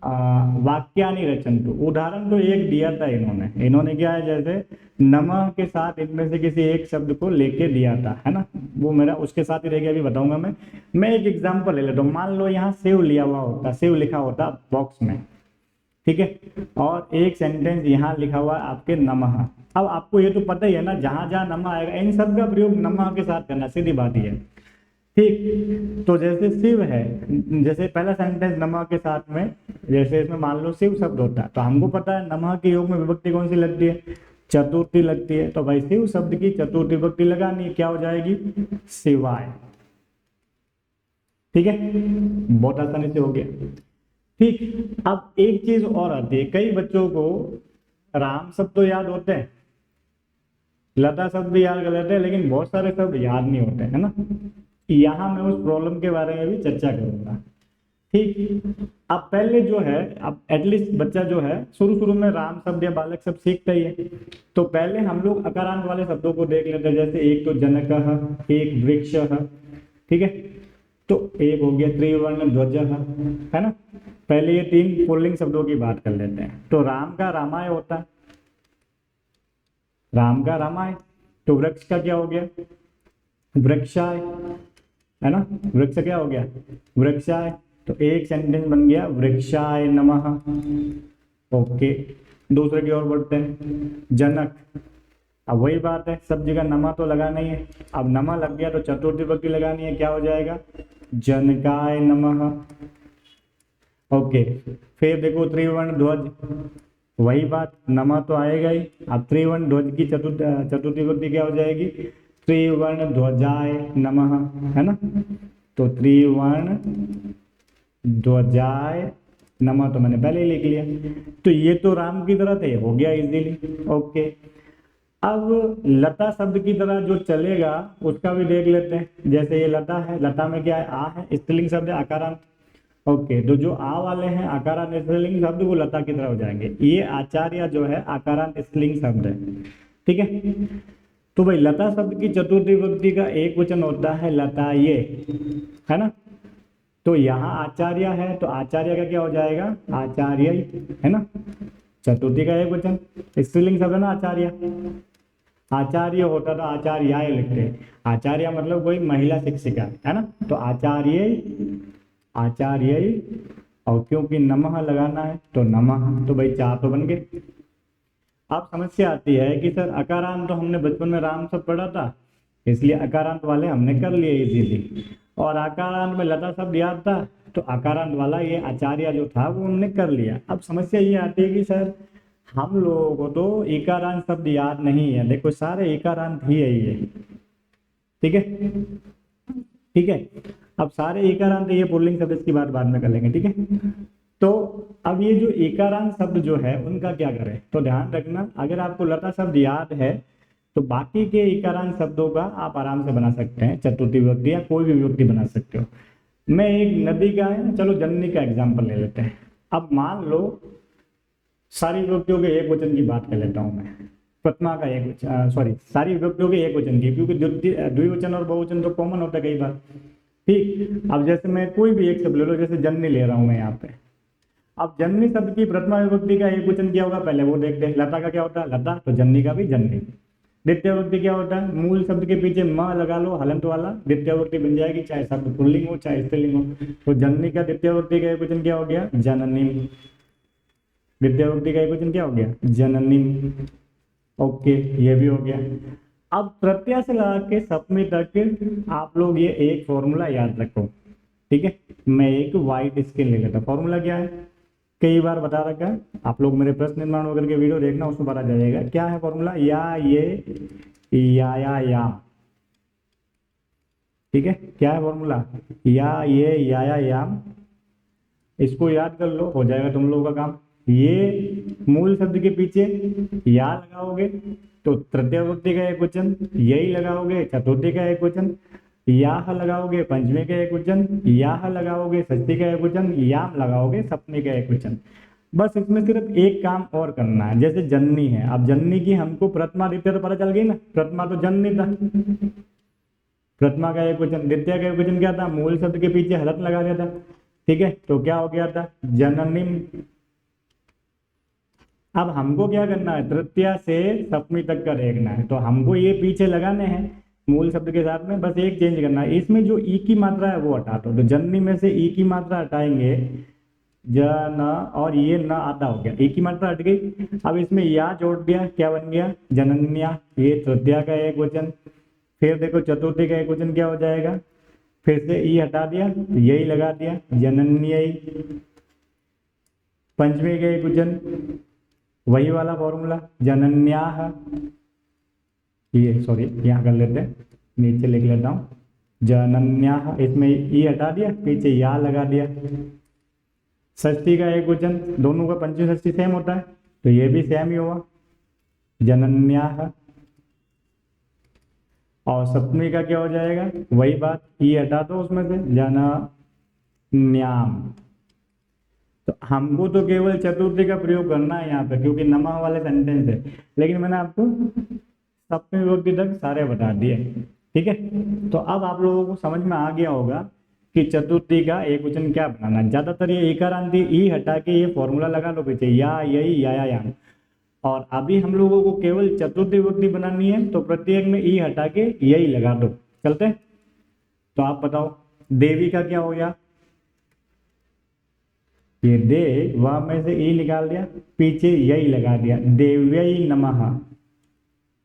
वाक्यानि रचन्तु। उदाहरण तो एक दिया था इन्होंने क्या है, जैसे नमः के साथ इनमें से किसी एक शब्द को लेके दिया था, है ना, वो मेरा उसके साथ ही रह गया, अभी बताऊंगा मैं एक एग्जांपल ले लेता हूँ। मान लो यहाँ शिव लिया हुआ होता, शिव लिखा होता बॉक्स में, ठीक है, और एक सेंटेंस यहाँ लिखा हुआ आपके नमः। अब आपको ये तो पता ही है ना, जहां जहां नमः आएगा इन सब का प्रयोग नमः के साथ करना, सीधी बात ही है। ठीक, तो जैसे शिव है, जैसे पहला सेंटेंस नमः के साथ में, जैसे इसमें मान लो शिव शब्द होता है, तो हमको पता है नमः के योग में विभक्ति कौन सी लगती है? चतुर्थी लगती है। तो भाई शिव शब्द की चतुर्थी विभक्ति लगानी, क्या हो जाएगी? शिवाय। ठीक है, बहुत आसानी से हो गया। ठीक, अब एक चीज और आती है, कई बच्चों को राम शब्द तो याद होते हैं, लता शब्द भी याद कर लेते हैं, लेकिन बहुत सारे शब्द याद नहीं होते, है ना। यहाँ मैं उस प्रॉब्लम के बारे में भी चर्चा करूंगा। ठीक, अब पहले जो है, अब एटलीस्ट बच्चा जो है शुरू में राम शब्द या बालक शब्द सीखता ही है, तो पहले हम लोग अकारांत वाले शब्दों को देख लेते हैं। जैसे एक तो जनक, एक वृक्ष, ठीक है, तो एक हो गया त्रिवर्ण ध्वज, है ना। पहले ये 3 पुल्लिंग शब्दों की बात कर लेते हैं। तो राम का रामाय होता है, राम का रामाय। तो वृक्ष का क्या हो गया? वृक्षाय, है ना, वृक्ष क्या हो गया? वृक्षाय। तो एक सेंटेंस बन गया वृक्षाय नमः। ओके, दूसरे की ओर बढ़ते हैं, जनक। अब वही बात है, सब जगह नमा तो लगाना ही है। अब नमा लग गया तो चतुर्थी विभक्ति लगानी है, क्या हो जाएगा? जनकाय नमः। ओके, फिर देखो त्रिवर्ण ध्वज, वही बात, नमा तो आएगा ही। अब त्रिवर्ण ध्वज की चतुर्थी विभक्ति क्या हो जाएगी? त्रिवर्ण ध्वजाय नमः, है ना। तो त्रिवर्ण ध्वजाय नमः तो मैंने पहले ही लिख लिया। तो ये तो राम की तरह थे, हो गया इजीली। ओके, अब लता शब्द की तरह जो चलेगा उसका भी देख लेते हैं। जैसे ये लता है, लता में क्या है, आ है, स्त्रीलिंग शब्द है, आकारांत। ओके, तो जो आ वाले हैं आकारांत स्त्रीलिंग शब्द वो लता की तरह हो जाएंगे। ये आचार्य जो है आकारांत स्त्रीलिंग शब्द है, ठीक है। तो भाई लता शब्द की चतुर्थी विभक्ति का एक वचन होता है लता, ये है ना। तो यहाँ आचार्य है तो आचार्य का क्या हो जाएगा, आचार्य, है ना। चतुर्थी का एक वचन, स्त्रीलिंग शब्द है ना आचार्य। आचार्य होता तो आचार्य लिखते, आचार्य मतलब कोई महिला शिक्षिका, है ना। तो आचार्य, आचार्य, और क्योंकि नमः लगाना है तो नमः, तो भाई चार तो बन गए। अब समस्या आती है कि सर अकारांत तो हमने बचपन में राम सब पढ़ा था, इसलिए अकारांत वाले हमने कर लिए इजीली, और आकारांत में लता शब्द याद था, तो आकारांत वाला ये आचार्य जो था वो हमने कर लिया। अब समस्या ये आती है कि सर हम लोगों को तो इकारांत शब्द याद नहीं है। देखो सारे इकारांत ही है ये, ठीक है, ठीक है। अब सारे इकारांत, ये पुल्लिंग शब्द की बात बाद में कर लेंगे, ठीक है। तो अब ये जो इकारांत शब्द जो है उनका क्या करें, तो ध्यान रखना अगर आपको लता शब्द याद है तो बाकी के इकारांत शब्दों का आप आराम से बना सकते हैं, चतुर्थी विभक्ति या कोई भी विभक्ति बना सकते हो। मैं एक नदी का है, चलो जननी का एग्जाम्पल ले लेते हैं। अब मान लो सारी विभक्तियों के एक वचन की बात कर लेता हूं मैं, प्रथमा का एक वचन, सॉरी सारी विभक्तियों के एक वचन की, क्योंकि द्विवचन और बहुवचन तो कॉमन होता है कई बार, ठीक। अब जैसे मैं कोई भी एक शब्द ले लो, जैसे जननी ले रहा हूं मैं यहाँ पे। अब जननी शब्द की प्रथमा विभक्ति का एक वचन क्या होगा पहले वो देखते हैं। लता का क्या होता है लता, तो जननी का भी जननी। द्वितीय विभक्ति क्या होता है, मूल शब्द के पीछे म लगा लो हलंत वाला, द्वितीय विभक्ति बन जाएगी, चाहे शब्द पुल्लिंग हो चाहे स्त्रीलिंग हो। तो जननी का द्वितीय विभक्ति का एक वचन क्या हो गया, जननी। द्वितीय विभक्ति का एक वचन क्या हो गया, जननी। ओके, ये भी हो गया। अब तृतीया से लगा के सप्तमी तक आप लोग ये एक फॉर्मूला याद रखो, ठीक है। मैं एक वाइट स्केल ले लेता, फॉर्मूला क्या है कई बार बता रखा है, आप लोग मेरे प्रश्न निर्माण वगैरह के वीडियो देखना, उसमें पता चलेगा क्या है फॉर्मूला। या ये या, ठीक है। क्या है फॉर्मूला, या ये या, इसको याद कर लो, हो जाएगा तुम लोगों का काम। ये मूल शब्द के पीछे या लगाओगे तो तृतीय विभक्ति का एक वचन, यही लगाओगे चतुर्थी का एक वचन, याह लगाओगे पंचमी का एक वचन, याह लगाओगे षष्ठी का एक वचन, याम लगाओगे सप्तमी का एक वचन। बस इसमें सिर्फ एक काम और करना है, जैसे जननी है। अब जननी की हमको प्रथमा द्वितीय तो पता चल गई ना, प्रथमा तो जननी था, प्रथमा का एक वचन। द्वितीय का एक वचन क्या था, मूल शब्द के पीछे हलत लगा दिया था, ठीक है, तो क्या हो गया था जननी। अब हमको क्या करना है, तृतीया से सप्तमी तक का देखना है, तो हमको ये पीछे लगाने हैं मूल शब्द के साथ में, बस एक चेंज करना है, इसमें जो ई की मात्रा है वो हटा दो। तो जननी में से ई की मात्रा हटाएंगे, जन, और ये न आधा हो गया, ई की मात्रा हट गई। अब इसमें या जोड़ दिया, क्या बन गया जनन्या, ये तृतीया का एक वचन। फिर देखो चतुर्थी का एक वचन क्या हो जाएगा, फिर से ई हटा दिया, यही लगा दिया जनन्य। पंचमी का एक वचन, वही वाला फॉर्मूला जनन्याह, ये सॉरी यहाँ कर लेते हैं, नीचे लिख लेता हूँ जनन्याह, इसमें ई हटा दिया, पीछे या लगा दिया। षष्ठी का एक वचन, दोनों का पंचमी षष्ठी सेम होता है, तो ये भी सेम ही हुआ जनन्याह। और सप्तमी का क्या हो जाएगा, वही बात, ई हटा दो उसमें से जनन्याम। तो हमको तो केवल चतुर्थी का प्रयोग करना है यहाँ पे, क्योंकि नमः वाले सेंटेंस है, लेकिन मैंने आपको सप्तमी विभक्ति तक सारे बता दिए, ठीक है। तो अब आप लोगों को समझ में आ गया होगा कि चतुर्थी का एक वचन क्या बनाना है। ज्यादातर ये इकारांती ई हटा के ये फॉर्मूला लगा लो पीछे, या यही या। और अभी हम लोगों को केवल चतुर्थी विभक्ति बनानी है, तो प्रत्येक में ई हटा के यही लगा दो, चलते। तो आप बताओ देवी का क्या हो गया, ये दे वह में से ई निकाल दिया, पीछे यही लगा दिया, देव्यई नमः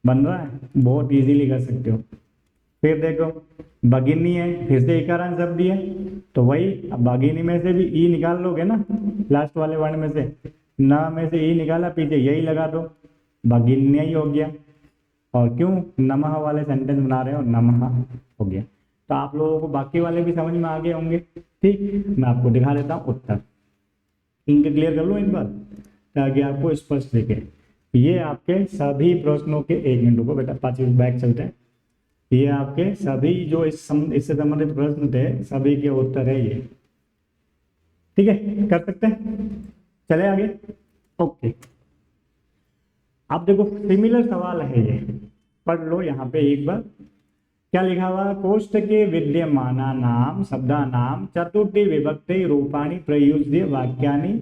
बन रहा है, बहुत इजीली कर सकते हो। फिर देखो भगिनी है, फिर से इकारांत शब्द है, तो वही अब भगिनी में से भी ई निकाल लोगे ना, लास्ट वाले वर्ण में से न में से ई निकाला, पीछे यही लगा दो, भगिन्य ही हो गया। और क्यों नमः वाले सेंटेंस बना रहे हो, नमः हो गया। तो आप लोगों को बाकी वाले भी समझ में आ गए होंगे, ठीक। मैं आपको दिखा देता हूँ उत्तर, इनके क्लियर कर लो एक बार ताकि आपको स्पष्ट दिखे। ये आपके सभी प्रश्नों के, 1 मिनट रुको बेटा, 5 मिनट बैक चलते हैं। ये आपके सभी जो इससे संबंधित प्रश्न थे सभी के उत्तर है ये। ठीक है, कर सकते हैं, चले आगे। ओके, अब देखो सिमिलर सवाल है ये, पढ़ लो यहाँ पे एक बार। क्या लिखा हुआ, कोष्टके विद्यमाना नाम शब्दा नाम चतुर्थी विभक्ति रूपाणी प्रयुज्य वाक्यानि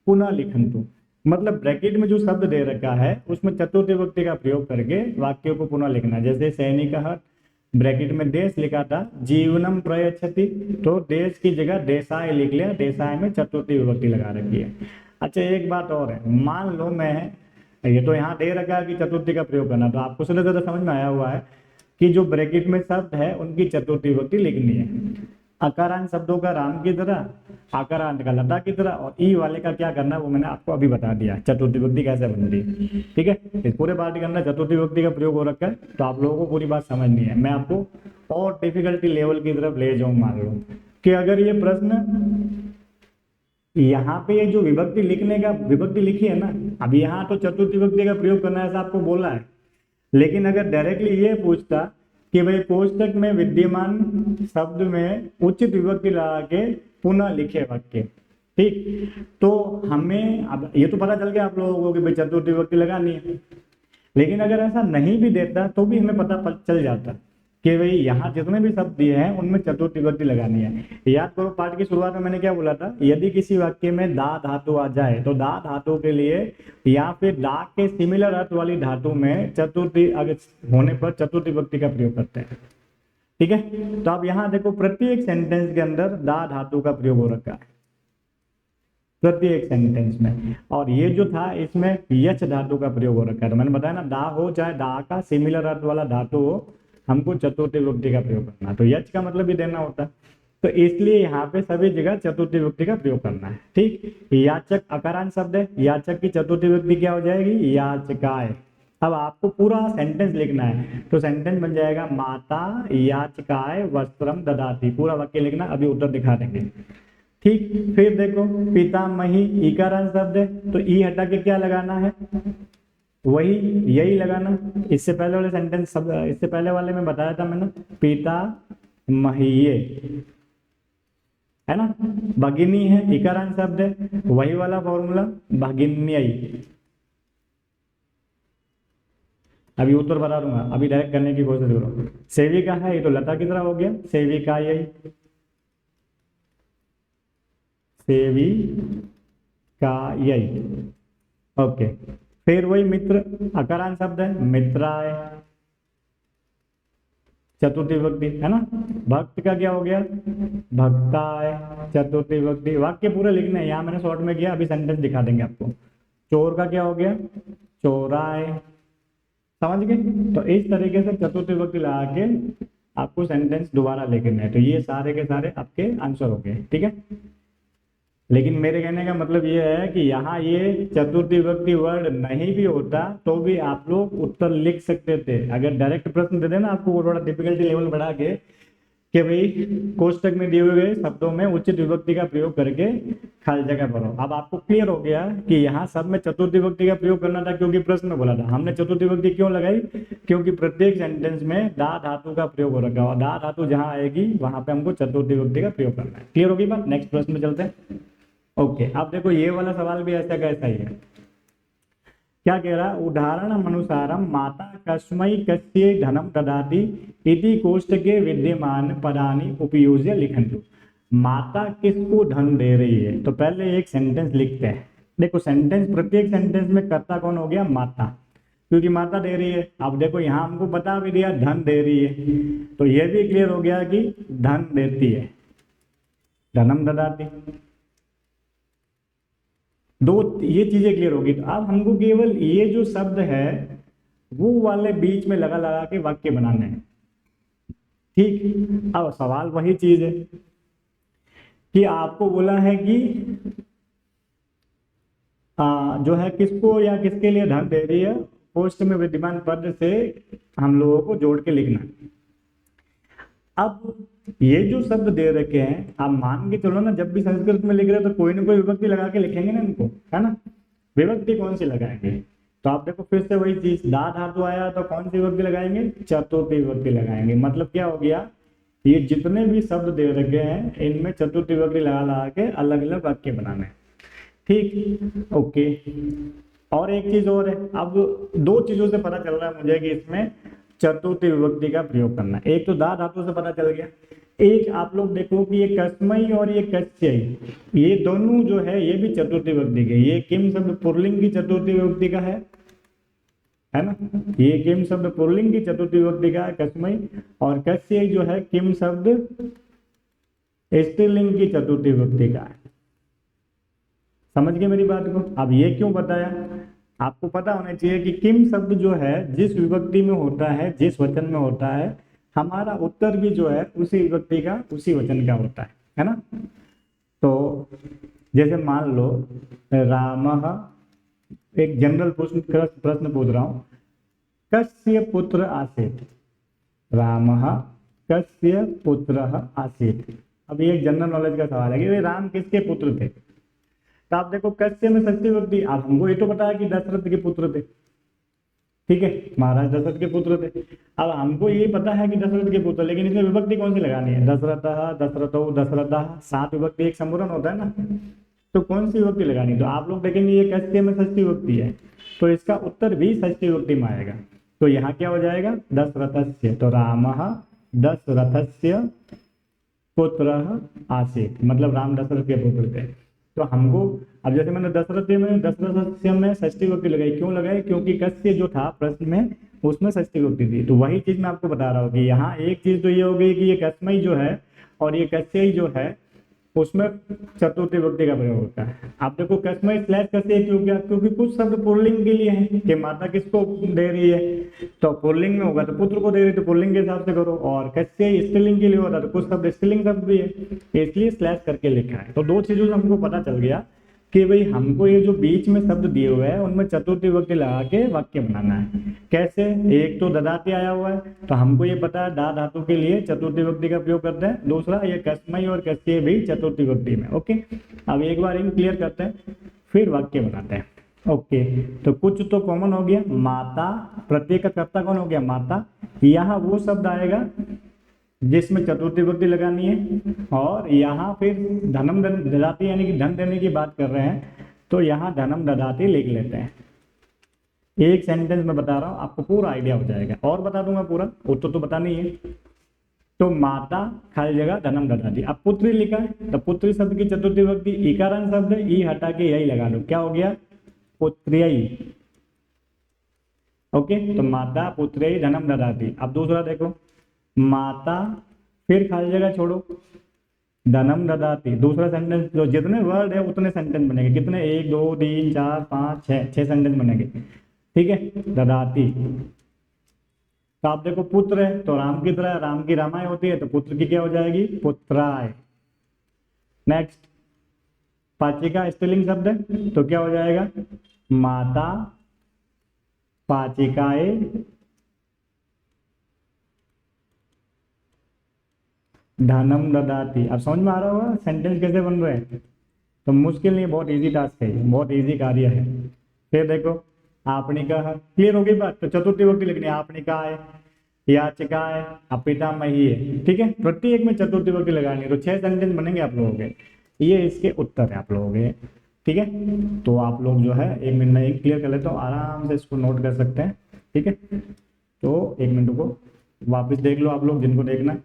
पुनः लिखन्तु। मतलब ब्रैकेट में जो शब्द दे रखा है उसमें चतुर्थी विभक्ति का प्रयोग करके वाक्यों को पुनः लिखना। जैसे सैनिकः, ब्रैकेट में देश लिखा था, जीवनम प्रयच्छति, तो देश की जगह देशाय लिख लिया, देशाय में चतुर्थी विभक्ति लगा रखी है। अच्छा, एक बात और है, मान लो मैं, ये तो यहाँ दे रखा है कि चतुर्थी का प्रयोग करना, तो आपको सीधा सीधा समझ में आया हुआ है कि जो ब्रैकेट में शब्द है उनकी चतुर्थी विभक्ति लिखनी है। अकारांत शब्दों का राम की तरह, आकारांत का लता की तरह, और ई वाले का क्या करना है वो मैंने आपको अभी बता दिया, चतुर्थी विभक्ति कैसे बनती है। ठीक है, इस पूरे पाठ के अंदर चतुर्थी विभक्ति का प्रयोग हो रखा है, तो आप लोगों को पूरी बात समझनी है। मैं आपको और डिफिकल्टी लेवल की तरफ ले जाऊँ। मान लो कि अगर ये प्रश्न यहाँ पे ये जो विभक्ति लिखने का, विभक्ति लिखी है ना, अब यहाँ तो चतुर्थी विभक्ति का प्रयोग करना है ऐसा आपको बोला है, लेकिन अगर डायरेक्टली ये पूछता कि भाई कोष्टक में विद्यमान शब्द में उचित विभक्ति लगा के पुनः लिखे वाक्य, ठीक, तो हमें अब ये तो पता चल गया आप लोगों को कि भाई चतुर्थी विभक्ति लगानी है। लेकिन अगर ऐसा नहीं भी देता तो भी हमें पता चल जाता कि भाई यहाँ जितने भी शब्द दिए हैं उनमें चतुर्थी विभक्ति लगानी है। याद करो पाठ की शुरुआत में मैंने क्या बोला था, यदि किसी वाक्य में दा धातु आ जाए तो दा धातु के लिए या फिर दा के सिमिलर अर्थ वाली धातु में चतुर्थी अगर होने पर चतुर्थी विभक्ति का प्रयोग करते हैं। ठीक है, तो अब यहाँ देखो प्रत्येक सेंटेंस के अंदर दा धातु का प्रयोग हो रखा है, प्रत्येक सेंटेंस में। और ये जो था इसमें यच धातु का प्रयोग हो रखा है। तो मैंने बताया ना, दा हो चाहे दा का सिमिलर अर्थ वाला धातु हो, हमको चतुर्थी विभक्ति का प्रयोग करना है। तो यच का मतलब भी देना होता है, तो इसलिए यहाँ पे सभी जगह चतुर्थी विभक्ति का प्रयोग करना है। ठीक, याचक अकारांत शब्द है, याचक की चतुर्थी विभक्ति क्या हो जाएगी, याचकाय। अब आपको पूरा सेंटेंस लिखना है, तो सेंटेंस बन जाएगा माता याचकाय वस्त्रम ददाती, पूरा वाक्य लिखना, अभी उत्तर दिखा देंगे। ठीक, फिर देखो पितामही इकारांत शब्द है, तो ई हटा के क्या लगाना है, वही यही लगाना। इससे पहले वाले सेंटेंस सब, इससे पहले वाले में बताया था मैंने, पिता महिये है ना, भगिनी है इकारांत शब्द है, वही वाला फॉर्मूला भगिन्यई। अभी उत्तर बता दूंगा, अभी डायरेक्ट करने की कोशिश करो। सेविका है, ये तो लता की तरह हो गया, सेविका यही, सेविका यही। ओके, फिर वही मित्र अकारांत शब्द है, मित्राय, चतुर्थी विभक्ति है ना। भक्त का क्या हो गया, भक्ताय, चतुर्थी विभक्ति। वाक्य पूरा लिखना है, यहाँ मैंने शॉर्ट में किया, अभी सेंटेंस दिखा देंगे आपको। चोर का क्या हो गया, चोराय, समझ गए। तो इस तरीके से चतुर्थी विभक्ति लगा के आपको सेंटेंस दोबारा लिखना है। तो ये सारे के सारे आपके आंसर हो गए, ठीक है। लेकिन मेरे कहने का मतलब ये है कि यहाँ ये चतुर्थी विभक्ति वर्ड नहीं भी होता तो भी आप लोग उत्तर लिख सकते थे। अगर डायरेक्ट प्रश्न दे देना आपको, वो थोड़ा डिफिकल्टी लेवल बढ़ा के कि भाई कोष्टक में दिए हुए शब्दों में उचित विभक्ति का प्रयोग करके खाली जगह भरो। अब आपको क्लियर हो गया कि यहाँ सब में चतुर्थी विभक्ति का प्रयोग करना था, क्योंकि प्रश्न में बोला था। हमने चतुर्थी विभक्ति क्यों लगाई, क्योंकि प्रत्येक सेंटेंस में दा धातु का प्रयोग हो रखा है, दा धातु जहाँ आएगी वहां पे हमको चतुर्थी विभक्ति का प्रयोग करना है। क्लियर होगी बात। नेक्स्ट प्रश्न में चलते हैं। ओके, अब देखो ये वाला सवाल भी ऐसा कैसा ही है। क्या कह रहा है, उदाहरण अनुसारम माता कस्मै कस्य धनम ददाति इति कोष्टके विद्यमान पदानि उपयुज्य लिखन्तु। माता किसको धन दे रही है, तो पहले एक सेंटेंस लिखते हैं। देखो सेंटेंस, प्रत्येक सेंटेंस में कर्ता कौन हो गया, माता, क्योंकि माता दे रही है। अब देखो यहाँ हमको बता भी दिया धन दे रही है, तो ये भी क्लियर हो गया कि धन देती है, धनम ददाति। दो ये चीजें क्लियर होगी। तो अब हमको केवल ये जो शब्द है वो वाले बीच में लगा लगा के वाक्य बनाने हैं, ठीक। अब सवाल वही चीज है कि आपको बोला है कि जो है किसको या किसके लिए धन दे रही है, पोस्ट में विद्यमान पद से हम लोगों को जोड़ के लिखना। अब ये जो शब्द दे रखे हैं, आप मान के चलो ना, जब भी संस्कृत में लिख रहे हो तो कोई ना कोई विभक्ति लगा के लिखेंगे ना इनको, है ना। विभक्ति कौन सी लगाएंगे, तो आप देखो फिर से वही चीज, दा धातु आया तो कौन सी विभक्ति लगाएंगे, चतुर्थी विभक्ति लगाएंगे। मतलब क्या हो गया, ये जितने भी शब्द दे रखे हैं इनमें चतुर्थी विभक्ति लगा लगा के अलग अलग वाक्य बनाने हैं। ठीक, ओके। और एक चीज और है, अब दो चीजों से पता चल रहा है मुझे कि इसमें चतुर्थी विभक्ति का प्रयोग करना है। एक तो दा धातु से पता चल गया, एक आप लोग देखो कि ये कस्मई और ये कस्यई, ये दोनों जो है ये भी चतुर्थी विभक्ति के, ये किम शब्द पुल्लिंग की चतुर्थी विभक्ति का है ना, ये किम शब्द पुल्लिंग की चतुर्थी विभक्ति का है कस्मई, और कस्यई जो है किम शब्द स्त्रीलिंग की चतुर्थी विभक्ति का है। समझ गए मेरी बात को। अब ये क्यों बताया, आपको पता होना चाहिए कि किम शब्द जो है जिस विभक्ति में होता है, जिस वचन में होता है, हमारा उत्तर भी जो है उसी विभक्ति का उसी वचन का होता है ना। तो जैसे मान लो रामः, एक जनरल प्रश्न पूछ रहा हूं, कस्य पुत्र आसीत्, रामः कस्य पुत्रः आसीत्। अब ये एक जनरल नॉलेज का सवाल है कि राम किसके पुत्र थे। तो आप देखो कस्य में षष्ठी विभक्ति, आप हमको ये तो पता है कि दशरथ के पुत्र थे, ठीक है, महाराज दशरथ के पुत्र थे। अब हमको ये पता है कि दशरथ के पुत्र, लेकिन इसमें विभक्ति कौन सी लगानी है, दशरथः, दशरथौ, दशरथः, 7 विभक्ति एक संपूर्ण होता है ना, तो कौन सी विभक्ति लगानी। तो आप लोग देखेंगे ये कस्य में षष्ठी विभक्ति है, तो इसका उत्तर भी षष्ठी विभक्ति में आएगा। तो यहाँ क्या हो जाएगा, दशरथस्य, तो रामः दशरथस्य पुत्रः आसीत्, मतलब राम दशरथ के पुत्र थे। तो हमको अब जैसे मैंने दशरथस्य में षष्ठी विभक्ति लगाई, क्यों लगाई, क्योंकि कस्य जो था प्रश्न में उसमें षष्ठी विभक्ति थी। तो वही चीज मैं आपको बता रहा हूँ कि यहाँ एक चीज तो ये हो गई कि ये कस्मई जो है और ये कस्यई जो है उसमें चतुर्थी विभक्ति का प्रयोग होता है। आप देखो कस्मई स्लैश कस्यई क्यों किया, क्योंकि कुछ शब्द पुल्लिंग के लिए है कि माता किसको दे रही है, तो पुल्लिंग में होगा तो पुत्र को दे रही है, तो पुल्लिंग के हिसाब से करो। और कस्यई स्त्रीलिंग के लिए होता है तो कुछ शब्द स्त्रीलिंग शब्द भी है, इसलिए स्लैश करके लिखा है। तो दो चीजों से हमको पता चल गया कि भाई हमको ये जो बीच में शब्द दिए हुए हैं उनमें चतुर्थी विभक्ति लगा के वाक्य बनाना है। कैसे, एक तो ददाती आया हुआ है तो हमको ये पता है दा धातु के लिए चतुर्थी विभक्ति का प्रयोग करते हैं। दूसरा ये कस्मई और कस्यई भी चतुर्थी विभक्ति में। ओके, अब एक बार इन क्लियर करते हैं फिर वाक्य बनाते हैं। ओके, तो कुछ तो कॉमन हो गया, माता, प्रत्येक का कर्ता कौन हो गया, माता। यहाँ वो शब्द आएगा जिसमें चतुर्थी विभक्ति लगानी है, और यहाँ फिर धनम ददाती यानी कि धन देने की बात कर रहे हैं तो यहाँ धनम ददाती लिख लेते हैं। एक सेंटेंस में बता रहा हूँ, आपको पूरा आइडिया हो जाएगा। और बता दूंगा पूरा, उत्तर तो बतानी है। तो माता खाली जगह धनम ददाती। अब पुत्री लिखा है तो पुत्री शब्द की चतुर्थी विभक्ति इकारांत शब्द है, ई हटा के यही लगा लो, क्या हो गया, पुत्र्यई। ओके, तो माता पुत्र्यई धनम ददाती। अब दूसरा देखो, माता फिर खाली जगह छोड़ो, धनम ददाती। दूसरा सेंटेंस, जो जितने वर्ड है उतने सेंटेंस बनेंगे। कितने, 1 2 3 4 5 6 सेंटेंस बनेंगे, ठीक है, ददाती। तो आप देखो पुत्र है तो राम की तरह, राम की रामाय होती है तो पुत्र की क्या हो जाएगी, पुत्राय। नेक्स्ट, पाचिका स्त्रीलिंग शब्द है तो क्या हो जाएगा, माता पाचिकाए धनम ददाती। अब समझ में आ रहा होगा सेंटेंस कैसे बन रहे हैं। तो मुश्किल नहीं, बहुत इजी टास्क है, बहुत इजी कार्य है। फिर देखो आपनिका, क्लियर हो गई बात। तो चतुर्थी विभक्ति लिखनी है, आपनिका है, याचिका है, अपितामही है, ठीक है, प्रत्येक में चतुर्थी विभक्ति लगानी है। तो 6 सेंटेंस बनेंगे आप लोगों के, ये इसके उत्तर है आप लोगों के, ठीक है। तो आप लोग जो है 1 मिनट में क्लियर कर लेते हो, आराम से इसको नोट कर सकते हैं, ठीक है। तो 1 मिनट को वापस देख लो आप लोग जिनको देखना।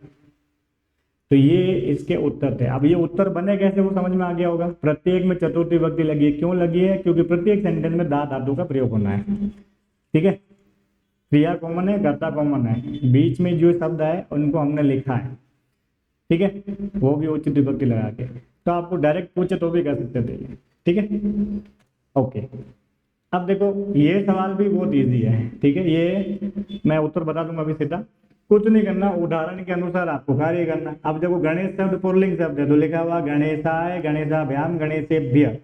तो ये इसके उत्तर थे। अब ये उत्तर बने कैसे वो समझ में आ गया होगा। प्रत्येक में चतुर्थी विभक्ति लगी है, क्यों लगी है, क्योंकि प्रत्येक सेंटेंस में दा धातु का प्रयोग होना है, ठीक है। क्रिया कॉमन है, कर्ता कॉमन है, बीच में जो शब्द है उनको हमने लिखा है, ठीक है, वो भी उचित विभक्ति लगा के। तो आपको डायरेक्ट पूछे तो भी कर सकते थे, ठीक है। ओके, अब देखो ये सवाल भी बहुत इजी है, ठीक है, ये मैं उत्तर बता दूंगा अभी सीधा, कुछ नहीं करना, उदाहरण के अनुसार आपको कार्य करना। अब देखो गणेश शब्द पुल्लिंग शब्द है तो लिखा हुआ गणेशाय, गणेशाभ्याम, गणेशेभ्य,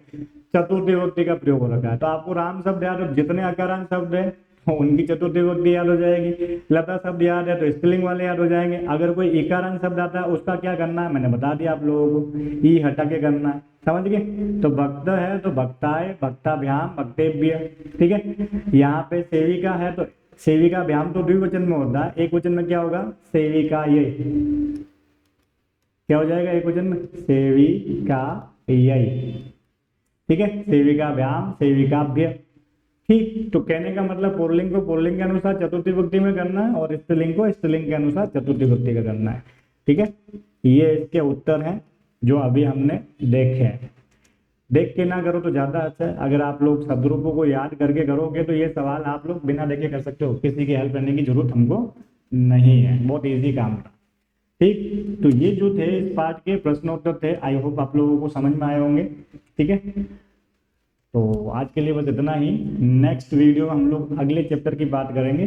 चतुर्थी विभक्ति का प्रयोग हो रखा है। तो आपको राम शब्द है तो जितने अकारांत शब्द है उनकी चतुर्थी विभक्ति याद हो जाएगी। लता शब्द याद है तो स्त्रीलिंग वाले याद हो जाएंगे। अगर कोई इकारांत शब्द आता है उसका क्या करना है, मैंने बता दिया आप लोगों को, ई हटा के करना है, समझ गए। तो भक्त है तो भक्ताय, भक्ताभ्याम, भक्तेभ्य, ठीक है। यहाँ पे सेविका है तो सेविकाभ्याम तो द्विवचन में होता है, एक वचन में क्या होगा, सेविका, ये क्या हो जाएगा एक वचन में, सेविका यही, ठीक है। सेविकाभ्याम, सेविकाभ्य, ठीक। तो कहने का मतलब पुल्लिंग को पुल्लिंग के अनुसार चतुर्थी विभक्ति में करना है और स्त्रीलिंग को स्त्रीलिंग के अनुसार चतुर्थी विभक्ति का करना है, ठीक है। ये इसके उत्तर हैं जो अभी हमने देखे हैं। देख के ना करो तो ज्यादा अच्छा है, अगर आप लोग शब्दरूपों को याद करके करोगे तो ये सवाल आप लोग बिना देखे कर सकते हो, किसी की हेल्प करने की जरूरत हमको नहीं है, बहुत ईजी काम था, ठीक। तो ये जो थे इस पार्ट के प्रश्नोत्तर थे, आई होप आप लोगों को समझ में आए होंगे, ठीक है। तो आज के लिए बस इतना ही, नेक्स्ट वीडियो हम लोग अगले चैप्टर की बात करेंगे।